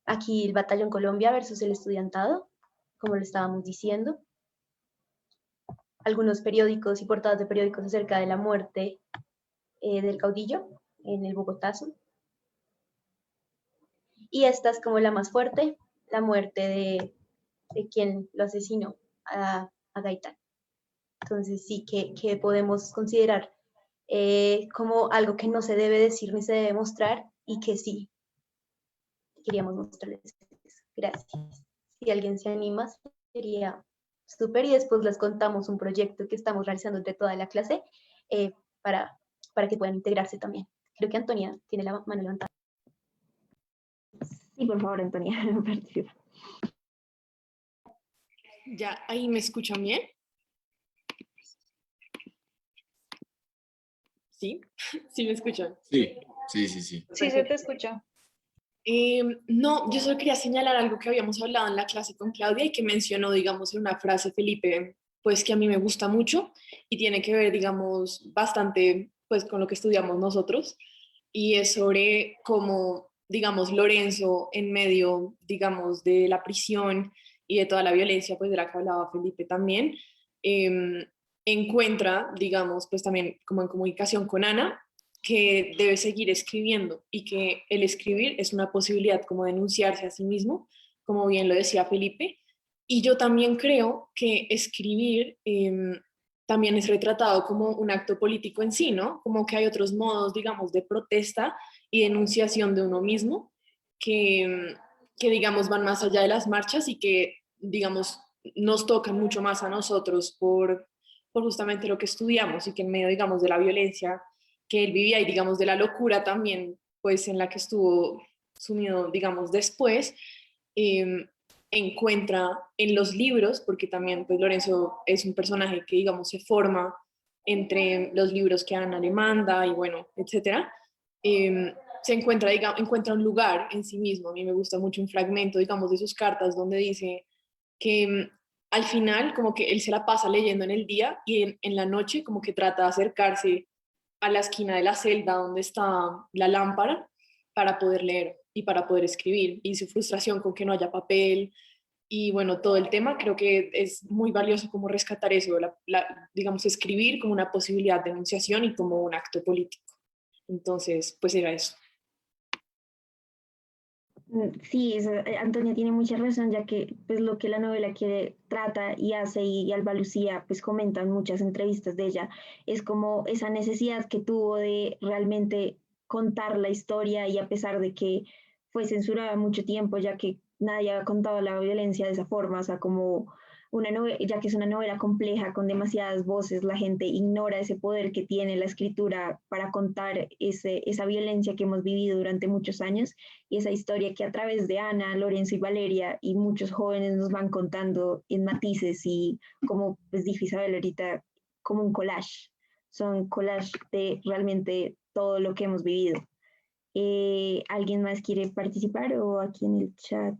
Aquí el Batallón Colombia versus el estudiantado, como lo estábamos diciendo. Algunos periódicos y portadas de periódicos acerca de la muerte del caudillo en el Bogotazo. Y esta es como la más fuerte, la muerte de quien lo asesinó a Gaitán. Entonces sí, que podemos considerar como algo que no se debe decir ni se debe mostrar y que sí queríamos mostrarles eso. Gracias. Si alguien se anima, sería súper, y después les contamos un proyecto que estamos realizando entre toda la clase para que puedan integrarse también. Creo que Antonia tiene la mano levantada. Sí, por favor, Antonia, participa. Ya, ahí me escuchan bien. ¿Sí? ¿Sí me escuchan? Sí. Sí, se te escucha. No, yo solo quería señalar algo que habíamos hablado en la clase con Claudia y que mencionó, digamos, en una frase Felipe, pues que a mí me gusta mucho y tiene que ver, digamos, bastante pues con lo que estudiamos nosotros, y es sobre cómo, digamos, Lorenzo en medio, digamos, de la prisión y de toda la violencia, pues de la que hablaba Felipe también, encuentra, digamos, pues también como en comunicación con Ana, que debe seguir escribiendo y que el escribir es una posibilidad como de enunciarse a sí mismo, como bien lo decía Felipe. Y yo también creo que escribir también es retratado como un acto político en sí, ¿no? Como que hay otros modos, digamos, de protesta y de enunciación de uno mismo que digamos, van más allá de las marchas y que, digamos, nos tocan mucho más a nosotros por justamente lo que estudiamos y que en medio, digamos, de la violencia que él vivía y, digamos, de la locura también, pues en la que estuvo sumido, digamos, después, encuentra en los libros, porque también pues Lorenzo es un personaje que, digamos, se forma entre los libros que Ana le manda y bueno, etcétera, se encuentra, digamos, encuentra un lugar en sí mismo. A mí me gusta mucho un fragmento, digamos, de sus cartas donde dice que al final como que él se la pasa leyendo en el día y en la noche como que trata de acercarse a la esquina de la celda donde está la lámpara para poder leer y para poder escribir, y su frustración con que no haya papel y bueno, todo el tema. Creo que es muy valioso como rescatar eso, digamos, escribir como una posibilidad de enunciación y como un acto político. Entonces, pues era eso. Sí, Antonia tiene mucha razón, ya que pues lo que la novela trata y hace, y Alba Lucía pues comenta en muchas entrevistas de ella, es como esa necesidad que tuvo de realmente contar la historia, y a pesar de que fue censurada mucho tiempo, ya que nadie ha contado la violencia de esa forma, o sea, como una novela, ya que es una novela compleja con demasiadas voces, la gente ignora ese poder que tiene la escritura para contar esa violencia que hemos vivido durante muchos años, y esa historia que a través de Ana, Lorenzo y Valeria y muchos jóvenes nos van contando en matices, y como pues dijo Isabel ahorita, como un collage. Son collage de realmente todo lo que hemos vivido. ¿Alguien más quiere participar o aquí en el chat?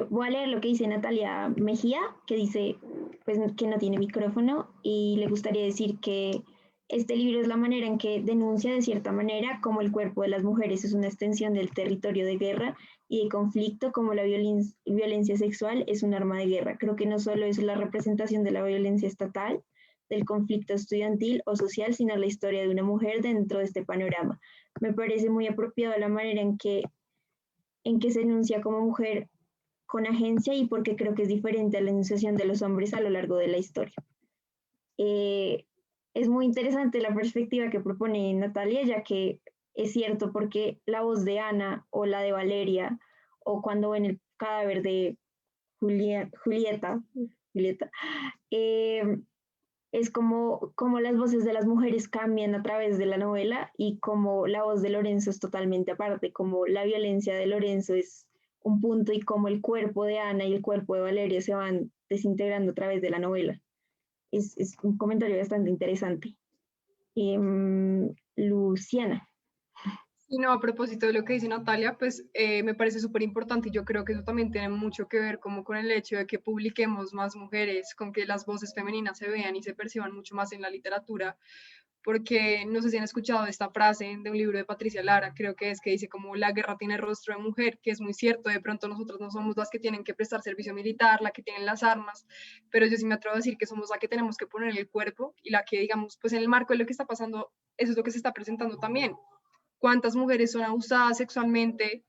Voy a leer lo que dice Natalia Mejía, que dice pues, que no tiene micrófono, y le gustaría decir que este libro es la manera en que denuncia de cierta manera cómo el cuerpo de las mujeres es una extensión del territorio de guerra y de conflicto, como la violencia sexual es un arma de guerra. Creo que no solo es la representación de la violencia estatal, del conflicto estudiantil o social, sino la historia de una mujer dentro de este panorama. Me parece muy apropiado la manera en que se enuncia como mujer con agencia, y porque creo que es diferente a la enunciación de los hombres a lo largo de la historia. Es muy interesante la perspectiva que propone Natalia, ya que es cierto, porque la voz de Ana o la de Valeria, o cuando ven el cadáver de Julieta, es como las voces de las mujeres cambian a través de la novela, y como la voz de Lorenzo es totalmente aparte, como la violencia de Lorenzo es un punto, y como el cuerpo de Ana y el cuerpo de Valeria se van desintegrando a través de la novela. Es un comentario bastante interesante. Luciana. Y no, a propósito de lo que dice Natalia, pues me parece súper importante, y yo creo que eso también tiene mucho que ver como con el hecho de que publiquemos más mujeres, con que las voces femeninas se vean y se perciban mucho más en la literatura, porque no sé si han escuchado esta frase de un libro de Patricia Lara, creo que es, que dice como la guerra tiene rostro de mujer, que es muy cierto. De pronto nosotros no somos las que tienen que prestar servicio militar, la que tienen las armas, pero yo sí me atrevo a decir que somos la que tenemos que poner el cuerpo, y la que, digamos, pues en el marco de lo que está pasando, eso es lo que se está presentando también. ¿Cuántas mujeres son abusadas sexualmente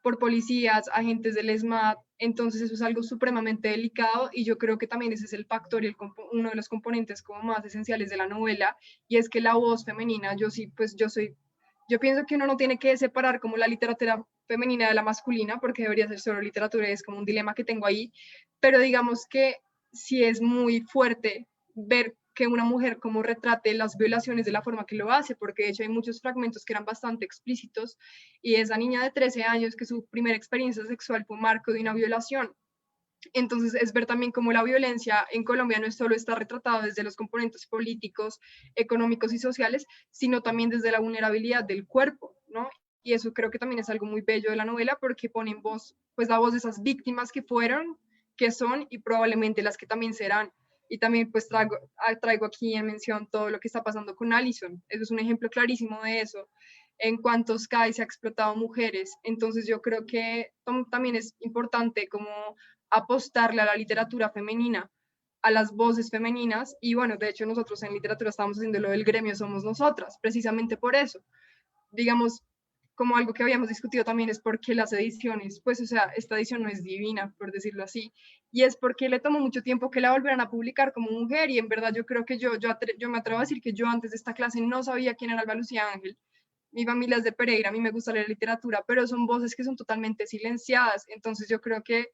por policías, agentes del ESMAD? Entonces eso es algo supremamente delicado, y yo creo que también ese es el factor y uno de los componentes como más esenciales de la novela, y es que la voz femenina, yo pienso que uno no tiene que separar como la literatura femenina de la masculina, porque debería ser solo literatura, y es como un dilema que tengo ahí, pero digamos que sí es muy fuerte ver que una mujer como retrate las violaciones de la forma que lo hace, porque de hecho hay muchos fragmentos que eran bastante explícitos, y esa niña de 13 años que su primera experiencia sexual fue marco de una violación. Entonces es ver también cómo la violencia en Colombia no solo está retratada desde los componentes políticos, económicos y sociales, sino también desde la vulnerabilidad del cuerpo, ¿no? Y eso creo que también es algo muy bello de la novela, porque pone en voz, pues la voz de esas víctimas que fueron, que son, y probablemente las que también serán. Y también pues traigo aquí en mención todo lo que está pasando con Alison. Eso es un ejemplo clarísimo de eso, en cuántos CAI se ha explotado mujeres. Entonces yo creo que también es importante como apostarle a la literatura femenina, a las voces femeninas, y bueno, de hecho nosotros en literatura estamos haciendo lo del gremio Somos Nosotras, precisamente por eso. Digamos, como algo que habíamos discutido también es porque las ediciones, pues o sea, esta edición no es divina, por decirlo así, y es porque le tomó mucho tiempo que la volvieran a publicar como mujer, y en verdad yo creo que yo me atrevo a decir que yo antes de esta clase no sabía quién era Alba Lucía Ángel. Mi familia es de Pereira, a mí me gusta leer literatura, pero son voces que son totalmente silenciadas. Entonces yo creo que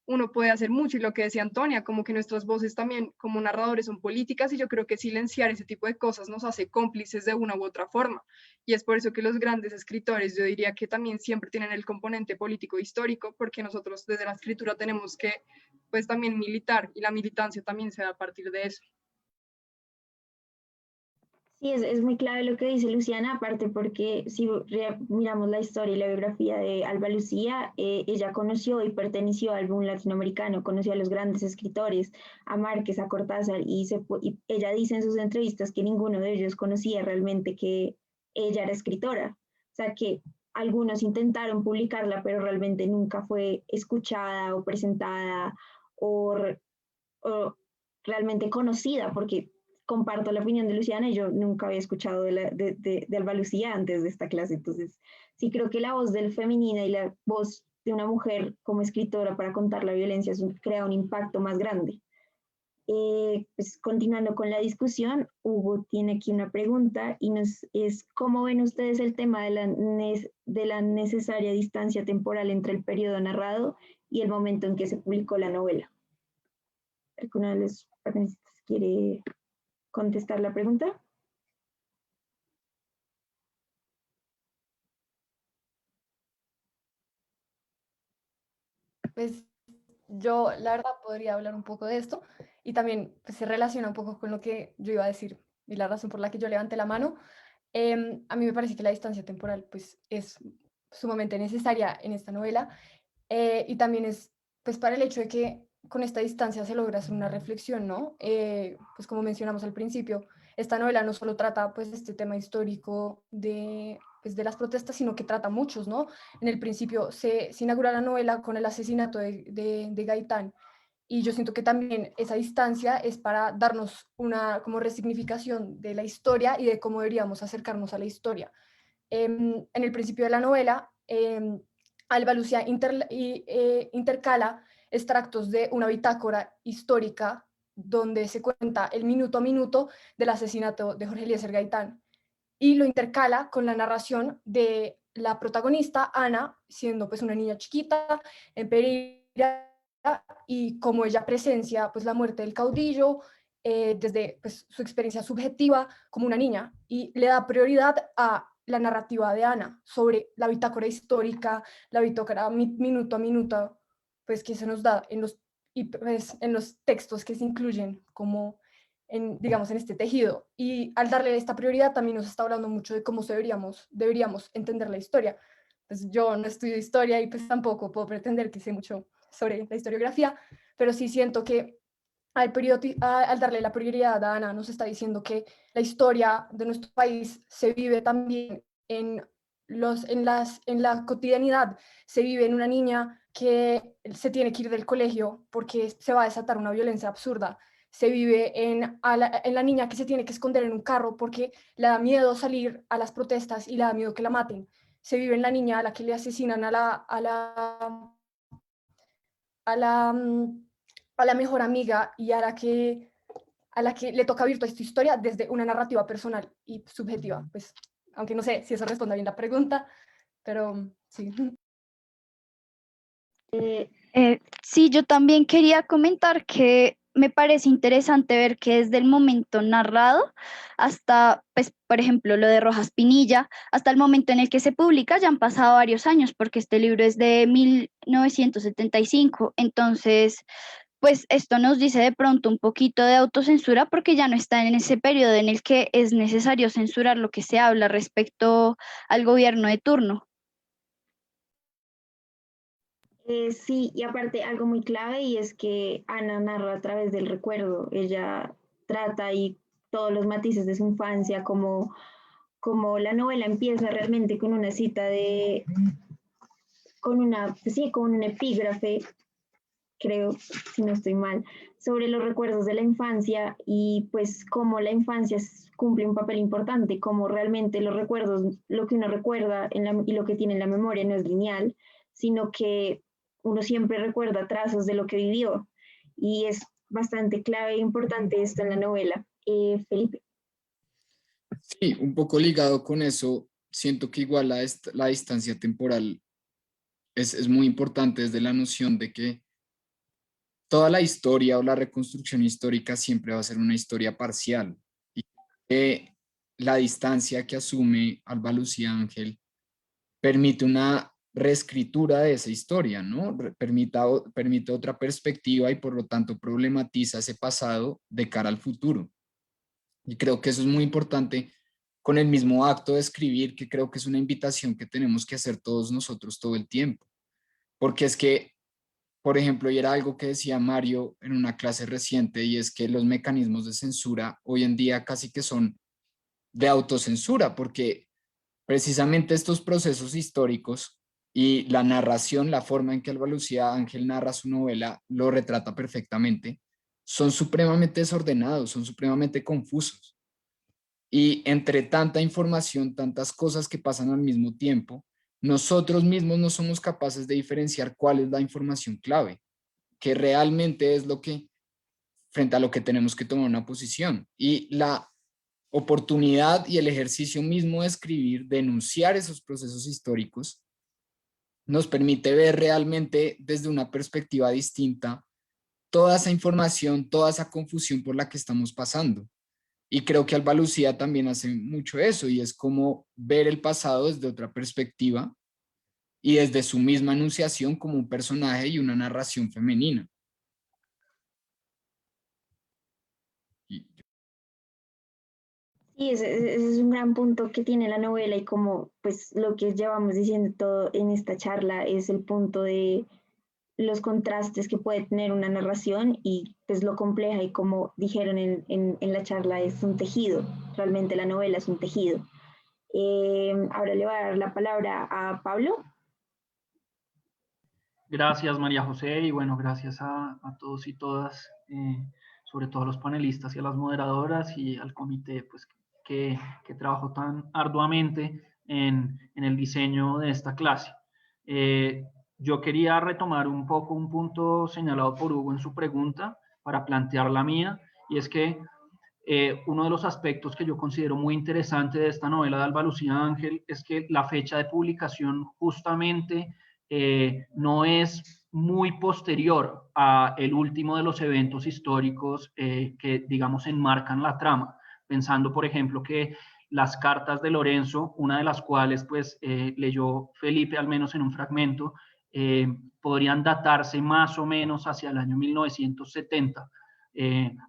uno puede hacer mucho, y lo que decía Antonia, como que nuestras voces también como narradores son políticas, y yo creo que silenciar ese tipo de cosas nos hace cómplices de una u otra forma, y es por eso que los grandes escritores, yo diría que también siempre tienen el componente político e histórico, porque nosotros desde la escritura tenemos que pues también militar, y la militancia también se da a partir de eso. Sí, es muy clave lo que dice Luciana, aparte porque si miramos la historia y la biografía de Alba Lucía, ella conoció y perteneció al boom latinoamericano, conoció a los grandes escritores, a Márquez, a Cortázar, y ella dice en sus entrevistas que ninguno de ellos conocía realmente que ella era escritora. O sea, que algunos intentaron publicarla, pero realmente nunca fue escuchada o presentada o, o realmente conocida, porque comparto la opinión de Luciana y yo nunca había escuchado de Alba Lucía antes de esta clase. Entonces, sí creo que la voz del femenina y la voz de una mujer como escritora para contar la violencia crea un impacto más grande. Pues continuando con la discusión, Hugo tiene aquí una pregunta y es ¿cómo ven ustedes el tema de la necesaria distancia temporal entre el periodo narrado y el momento en que se publicó la novela? ¿Alguno de los panelistas quiere contestar la pregunta? Pues yo, la verdad, podría hablar un poco de esto y también pues, se relaciona un poco con lo que yo iba a decir y la razón por la que yo levanté la mano. A mí me parece que la distancia temporal pues, es sumamente necesaria en esta novela y también es pues, para el hecho de que con esta distancia se logra hacer una reflexión, ¿no? Pues como mencionamos al principio, esta novela no solo trata pues este tema histórico pues, de las protestas, sino que trata muchos, ¿no? En el principio se inaugura la novela con el asesinato de Gaitán, y yo siento que también esa distancia es para darnos una como resignificación de la historia y de cómo deberíamos acercarnos a la historia. En el principio de la novela, Alba Lucía intercala extractos de una bitácora histórica donde se cuenta el minuto a minuto del asesinato de Jorge Eliezer Gaitán y lo intercala con la narración de la protagonista, Ana, siendo pues una niña chiquita en Pereira y cómo ella presencia pues la muerte del caudillo desde pues, su experiencia subjetiva como una niña y le da prioridad a la narrativa de Ana sobre la bitácora histórica, la bitácora minuto a minuto, pues que se nos da pues, en los textos que se incluyen como digamos, en este tejido. Y al darle esta prioridad también nos está hablando mucho de cómo deberíamos entender la historia. Pues yo no estudio historia y pues tampoco puedo pretender que sé mucho sobre la historiografía, pero sí siento que al darle la prioridad a Ana nos está diciendo que la historia de nuestro país se vive también en la cotidianidad, se vive en una niña que se tiene que ir del colegio porque se va a desatar una violencia absurda, se vive en la niña que se tiene que esconder en un carro porque le da miedo salir a las protestas y le da miedo que la maten, se vive en la niña a la que le asesinan a la mejor amiga y a la que le toca vivir toda esta historia desde una narrativa personal y subjetiva, pues, aunque no sé si eso responde bien la pregunta, pero sí. Sí, yo también quería comentar que me parece interesante ver que desde el momento narrado hasta, pues, por ejemplo, lo de Rojas Pinilla, hasta el momento en el que se publica ya han pasado varios años, porque este libro es de 1975, entonces pues esto nos dice de pronto un poquito de autocensura porque ya no está en ese periodo en el que es necesario censurar lo que se habla respecto al gobierno de turno. Sí, y aparte algo muy clave y es que Ana narra a través del recuerdo. Ella trata ahí todos los matices de su infancia, como la novela empieza realmente con una cita con un epígrafe, creo, si no estoy mal, sobre los recuerdos de la infancia y pues cómo la infancia cumple un papel importante, cómo realmente los recuerdos, lo que uno recuerda y lo que tiene en la memoria no es lineal, sino que uno siempre recuerda trazos de lo que vivió y es bastante clave e importante esto en la novela. Felipe. Sí, un poco ligado con eso, siento que igual la distancia temporal es muy importante desde la noción de que toda la historia o la reconstrucción histórica siempre va a ser una historia parcial. Y la distancia que asume Alba Lucía Ángel permite una reescritura de esa historia, ¿no? Permite otra perspectiva y por lo tanto problematiza ese pasado de cara al futuro. Y creo que eso es muy importante con el mismo acto de escribir, que creo que es una invitación que tenemos que hacer todos nosotros todo el tiempo. Porque es que, por ejemplo, y era algo que decía Mario en una clase reciente, y es que los mecanismos de censura hoy en día casi que son de autocensura, porque precisamente estos procesos históricos y la narración, la forma en que Alba Lucía Ángel narra su novela, lo retrata perfectamente, son supremamente desordenados, son supremamente confusos. Y entre tanta información, tantas cosas que pasan al mismo tiempo, nosotros mismos no somos capaces de diferenciar cuál es la información clave, que realmente es lo que, frente a lo que tenemos que tomar una posición. Y la oportunidad y el ejercicio mismo de escribir, de enunciar esos procesos históricos, nos permite ver realmente desde una perspectiva distinta toda esa información, toda esa confusión por la que estamos pasando. Y creo que Alba Lucía también hace mucho eso, y es como ver el pasado desde otra perspectiva y desde su misma enunciación como un personaje y una narración femenina. Sí, ese es un gran punto que tiene la novela y como pues lo que llevamos diciendo todo en esta charla es el punto de los contrastes que puede tener una narración y pues lo compleja y como dijeron en la charla es un tejido, realmente la novela es un tejido. Ahora le voy a dar la palabra a Pablo. Gracias, María José, y bueno, gracias a todos y todas, sobre todo a los panelistas y a las moderadoras y al comité pues, que trabajó tan arduamente en el diseño de esta clase. Yo quería retomar un poco un punto señalado por Hugo en su pregunta para plantear la mía, y es que uno de los aspectos que yo considero muy interesante de esta novela de Alba Lucía Ángel es que la fecha de publicación justamente no es muy posterior a el último de los eventos históricos que, digamos, enmarcan la trama. Pensando, por ejemplo, que las cartas de Lorenzo, una de las cuales pues leyó Felipe al menos en un fragmento, podrían datarse más o menos hacia el año 1970.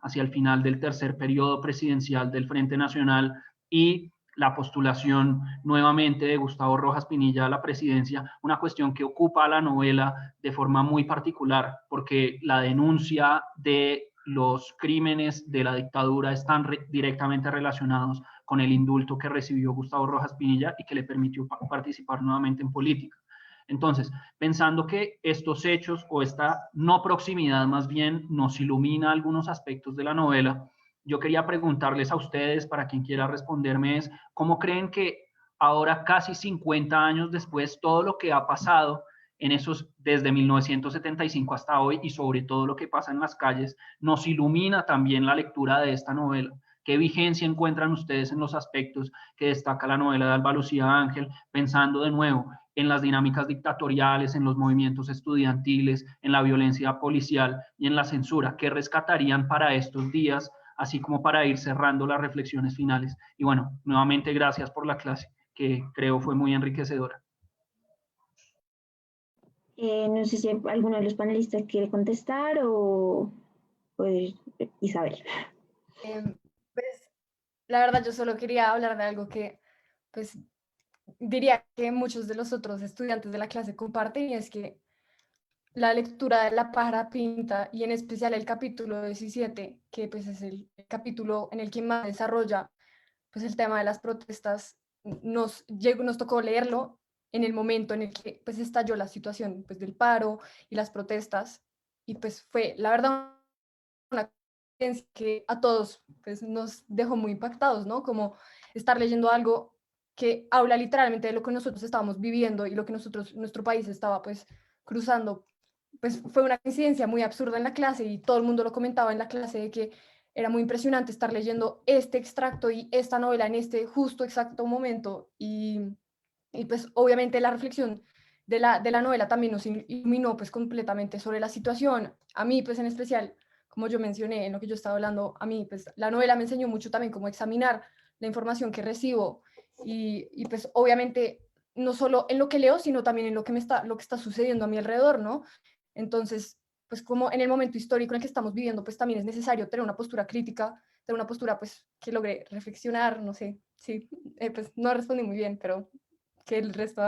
Hacia el final del tercer periodo presidencial del Frente Nacional y la postulación nuevamente de Gustavo Rojas Pinilla a la presidencia, una cuestión que ocupa a la novela de forma muy particular, porque la denuncia de los crímenes de la dictadura están directamente relacionados con el indulto que recibió Gustavo Rojas Pinilla y que le permitió participar nuevamente en política. Entonces, pensando que estos hechos o esta no proximidad más bien nos ilumina algunos aspectos de la novela, yo quería preguntarles a ustedes, para quien quiera responderme, es ¿cómo creen que ahora, casi 50 años después, todo lo que ha pasado en esos, desde 1975 hasta hoy, y sobre todo lo que pasa en las calles, nos ilumina también la lectura de esta novela? ¿Qué vigencia encuentran ustedes en los aspectos que destaca la novela de Alba Lucía Ángel, pensando de nuevo en las dinámicas dictatoriales, en los movimientos estudiantiles, en la violencia policial y en la censura? ¿Qué rescatarían para estos días, así como para ir cerrando las reflexiones finales? Y bueno, nuevamente gracias por la clase, que creo fue muy enriquecedora. No sé si alguno de los panelistas quiere contestar o pues Isabel. Pues la verdad yo solo quería hablar de algo que pues diría que muchos de los otros estudiantes de la clase comparten, y es que la lectura de La pájara pinta, y en especial el capítulo 17, que pues es el capítulo en el que más desarrolla pues el tema de las protestas, nos tocó leerlo en el momento en el que pues estalló la situación pues del paro y las protestas, y pues fue la verdad una experiencia que a todos pues nos dejó muy impactados, ¿no? Como estar leyendo algo que habla literalmente de lo que nosotros estábamos viviendo y lo que nuestro país estaba pues cruzando. Pues fue una coincidencia muy absurda en la clase, y todo el mundo lo comentaba en la clase, de que era muy impresionante estar leyendo este extracto y esta novela en este justo exacto momento, y pues obviamente la reflexión de la novela también nos iluminó pues completamente sobre la situación. A mí pues en especial, como yo mencioné en lo que yo estaba hablando, a mí pues la novela me enseñó mucho también cómo examinar la información que recibo y pues obviamente no solo en lo que leo, sino también en lo que está sucediendo a mi alrededor, ¿no? Entonces, pues como en el momento histórico en el que estamos viviendo, pues también es necesario tener una postura crítica, tener una postura pues que logre reflexionar, no sé, sí, pues no respondí muy bien, pero que el resto...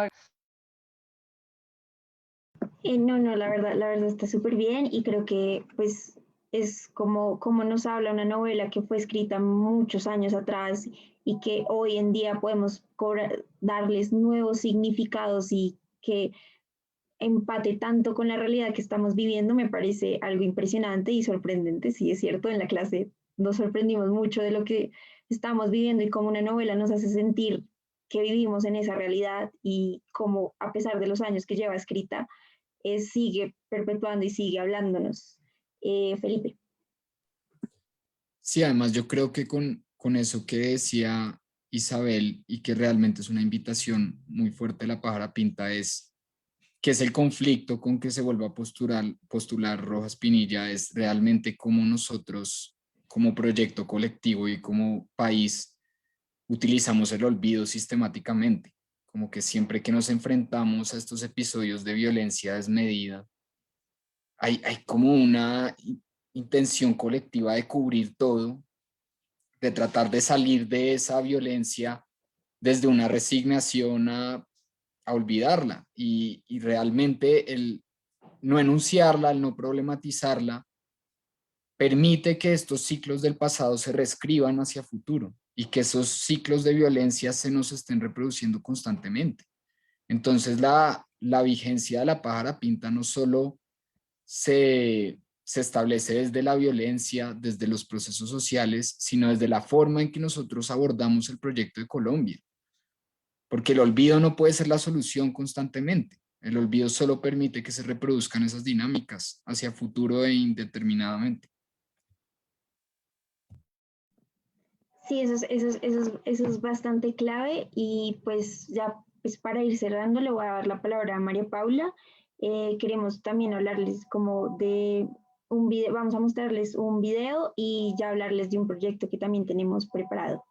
No, la verdad está súper bien y creo que pues es como nos habla una novela que fue escrita muchos años atrás y que hoy en día podemos darles nuevos significados y que empate tanto con la realidad que estamos viviendo, me parece algo impresionante y sorprendente. Sí, es cierto, en la clase nos sorprendimos mucho de lo que estamos viviendo y cómo una novela nos hace sentir que vivimos en esa realidad y cómo a pesar de los años que lleva escrita, sigue perpetuando y sigue hablándonos. Felipe. Sí, además yo creo que con eso que decía Isabel y que realmente es una invitación muy fuerte de la pájara pinta es que es el conflicto con que se vuelva a postular Rojas Pinilla, es realmente cómo nosotros como proyecto colectivo y como país utilizamos el olvido sistemáticamente, como que siempre que nos enfrentamos a estos episodios de violencia desmedida, hay como una intención colectiva de cubrir todo, de tratar de salir de esa violencia desde una resignación a olvidarla y realmente el no enunciarla, el no problematizarla, permite que estos ciclos del pasado se reescriban hacia futuro y que esos ciclos de violencia se nos estén reproduciendo constantemente. Entonces la vigencia de la pájara pinta no solo se establece desde la violencia, desde los procesos sociales, sino desde la forma en que nosotros abordamos el proyecto de Colombia. Porque el olvido no puede ser la solución constantemente. El olvido solo permite que se reproduzcan esas dinámicas hacia futuro e indeterminadamente. Sí, eso es bastante clave y pues ya pues para ir cerrando le voy a dar la palabra a María Paula. Queremos también hablarles como de un video, vamos a mostrarles un video y ya hablarles de un proyecto que también tenemos preparado.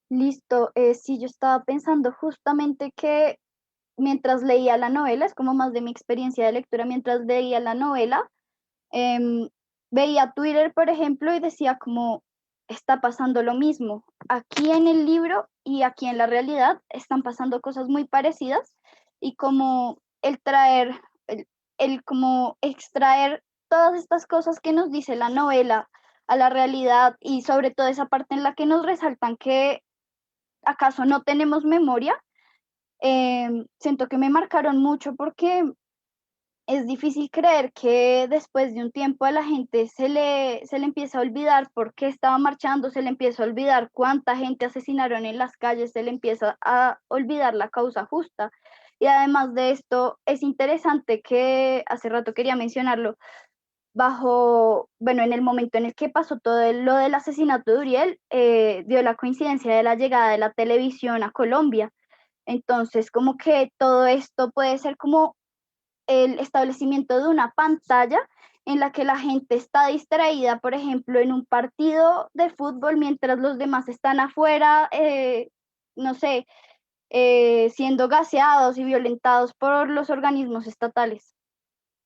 Listo, sí, yo estaba pensando justamente que mientras leía la novela, es como más de mi experiencia de lectura, mientras leía la novela, veía Twitter, por ejemplo, y decía como está pasando lo mismo. Aquí en el libro y aquí en la realidad están pasando cosas muy parecidas y como el como extraer todas estas cosas que nos dice la novela a la realidad y sobre todo esa parte en la que nos resaltan que acaso no tenemos memoria, siento que me marcaron mucho porque es difícil creer que después de un tiempo a la gente se le empieza a olvidar por qué estaba marchando, se le empieza a olvidar cuánta gente asesinaron en las calles, se le empieza a olvidar la causa justa. Y además de esto, es interesante que hace rato quería mencionarlo, bueno, en el momento en el que pasó todo lo del asesinato de Uriel, dio la coincidencia de la llegada de la televisión a Colombia. Entonces, como que todo esto puede ser como el establecimiento de una pantalla en la que la gente está distraída, por ejemplo, en un partido de fútbol mientras los demás están afuera, no sé, siendo gaseados y violentados por los organismos estatales.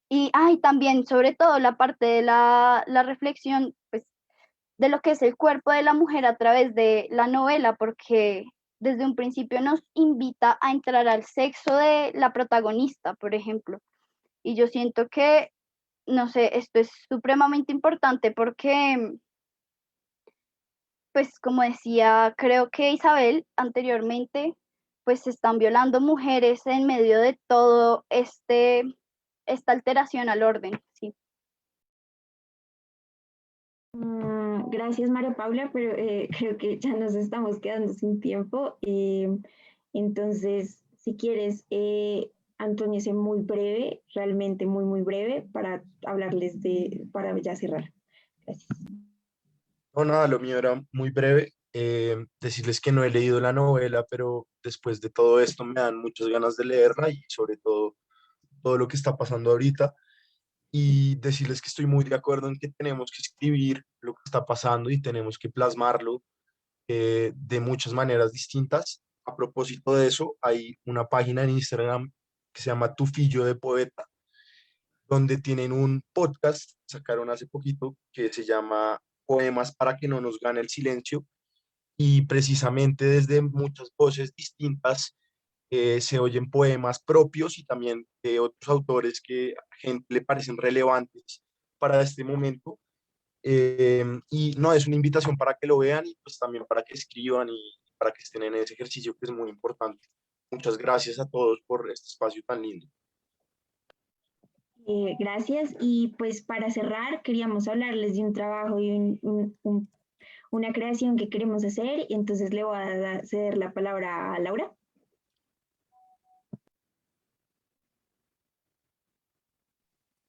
Y también, sobre todo, la parte de la reflexión, pues, de lo que es el cuerpo de la mujer a través de la novela, porque desde un principio nos invita a entrar al sexo de la protagonista, por ejemplo. Y yo siento que, no sé, esto es supremamente importante porque, pues como decía, creo que Isabel anteriormente, pues se están violando mujeres en medio de todo esta alteración al orden, sí. Gracias María Paula, pero creo que ya nos estamos quedando sin tiempo. Entonces, si quieres, Antonio, sé muy breve, realmente muy breve, para hablarles para ya cerrar. Gracias. No, nada, lo mío era muy breve. decirles que no he leído la novela, pero después de todo esto me dan muchas ganas de leerla y sobre todo todo lo que está pasando ahorita. Y decirles que estoy muy de acuerdo en que tenemos que escribir lo que está pasando y tenemos que plasmarlo de muchas maneras distintas. A propósito de eso, hay una página en Instagram que se llama Tu Fillo de Poeta, donde tienen un podcast, sacaron hace poquito, que se llama Poemas para que no nos gane el silencio, y precisamente desde muchas voces distintas se oyen poemas propios y también de otros autores que a gente le parecen relevantes para este momento. Y no, es una invitación para que lo vean y pues también para que escriban y para que estén en ese ejercicio que es muy importante. Muchas gracias a todos por este espacio tan lindo. Gracias. Y pues para cerrar, queríamos hablarles de un trabajo y una creación que queremos hacer. Entonces le voy a ceder la palabra a Laura.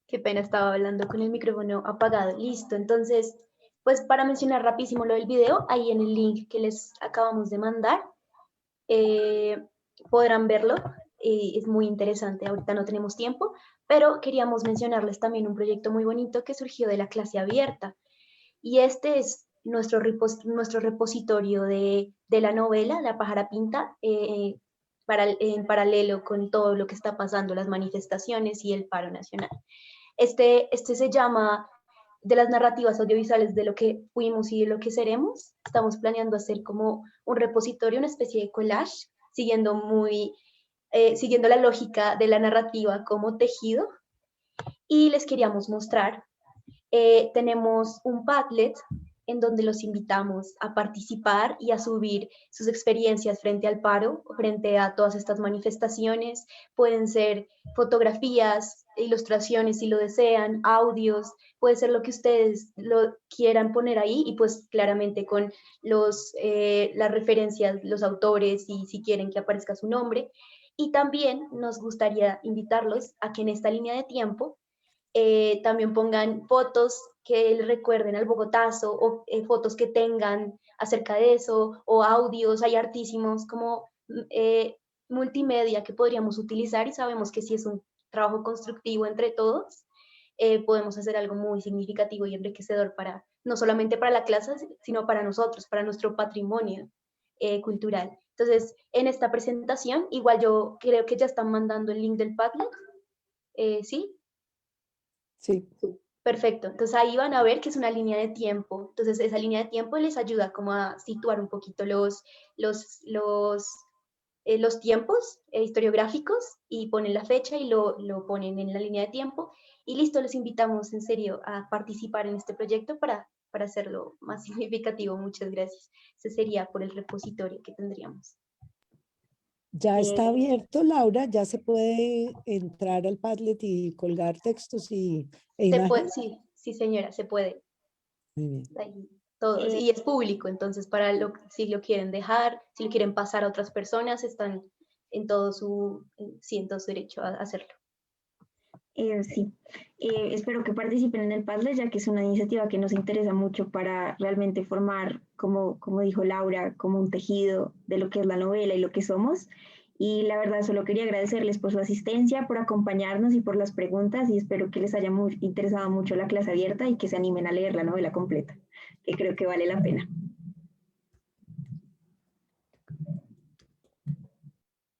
Qué pena, estaba hablando con el micrófono apagado. Listo, entonces, pues para mencionar rapidísimo lo del video, ahí en el link que les acabamos de mandar, podrán verlo. Es muy interesante, ahorita no tenemos tiempo, pero queríamos mencionarles también un proyecto muy bonito que surgió de la clase abierta. Y este es nuestro repositorio de la novela, La pájara pinta, en paralelo con todo lo que está pasando, las manifestaciones y el paro nacional. Este se llama de las narrativas audiovisuales de lo que fuimos y de lo que seremos. Estamos planeando hacer como un repositorio, una especie de collage, siguiendo la lógica de la narrativa como tejido. Y les queríamos mostrar, tenemos un Padlet en donde los invitamos a participar y a subir sus experiencias frente al paro, frente a todas estas manifestaciones. Pueden ser fotografías, ilustraciones si lo desean, audios, puede ser lo que ustedes lo quieran poner ahí y pues claramente con las referencias, los autores y si quieren que aparezca su nombre. Y también nos gustaría invitarlos a que en esta línea de tiempo también pongan fotos que les recuerden al Bogotazo o fotos que tengan acerca de eso o audios, hay hartísimos como multimedia que podríamos utilizar y sabemos que si es un trabajo constructivo entre todos, podemos hacer algo muy significativo y enriquecedor para, no solamente para la clase, sino para nosotros, para nuestro patrimonio cultural. Entonces, en esta presentación, igual yo creo que ya están mandando el link del Padlet, ¿sí? Sí. Perfecto, entonces ahí van a ver que es una línea de tiempo, entonces esa línea de tiempo les ayuda como a situar un poquito los tiempos historiográficos y ponen la fecha y lo ponen en la línea de tiempo y listo, les invitamos en serio a participar en este proyecto para hacerlo más significativo. Muchas gracias. Ese sería por el repositorio que tendríamos. Ya está abierto, Laura, ya se puede entrar al Padlet y colgar textos e imágenes. Sí, señora, se puede. Muy bien. Ahí, todos. Y es público, entonces si lo quieren dejar, si lo quieren pasar a otras personas, están en todo su derecho a hacerlo. Sí, espero que participen en el Padlet, ya que es una iniciativa que nos interesa mucho para realmente formar, como dijo Laura, como un tejido de lo que es la novela y lo que somos. Y la verdad, solo quería agradecerles por su asistencia, por acompañarnos y por las preguntas, y espero que les haya interesado mucho la clase abierta y que se animen a leer la novela completa, que creo que vale la pena.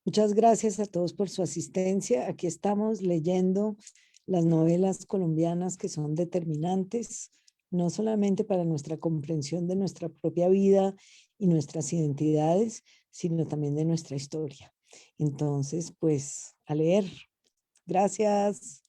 Muchas gracias a todos por su asistencia. Aquí estamos leyendo las novelas colombianas que son determinantes, no solamente para nuestra comprensión de nuestra propia vida y nuestras identidades, sino también de nuestra historia. Entonces, pues, a leer. Gracias.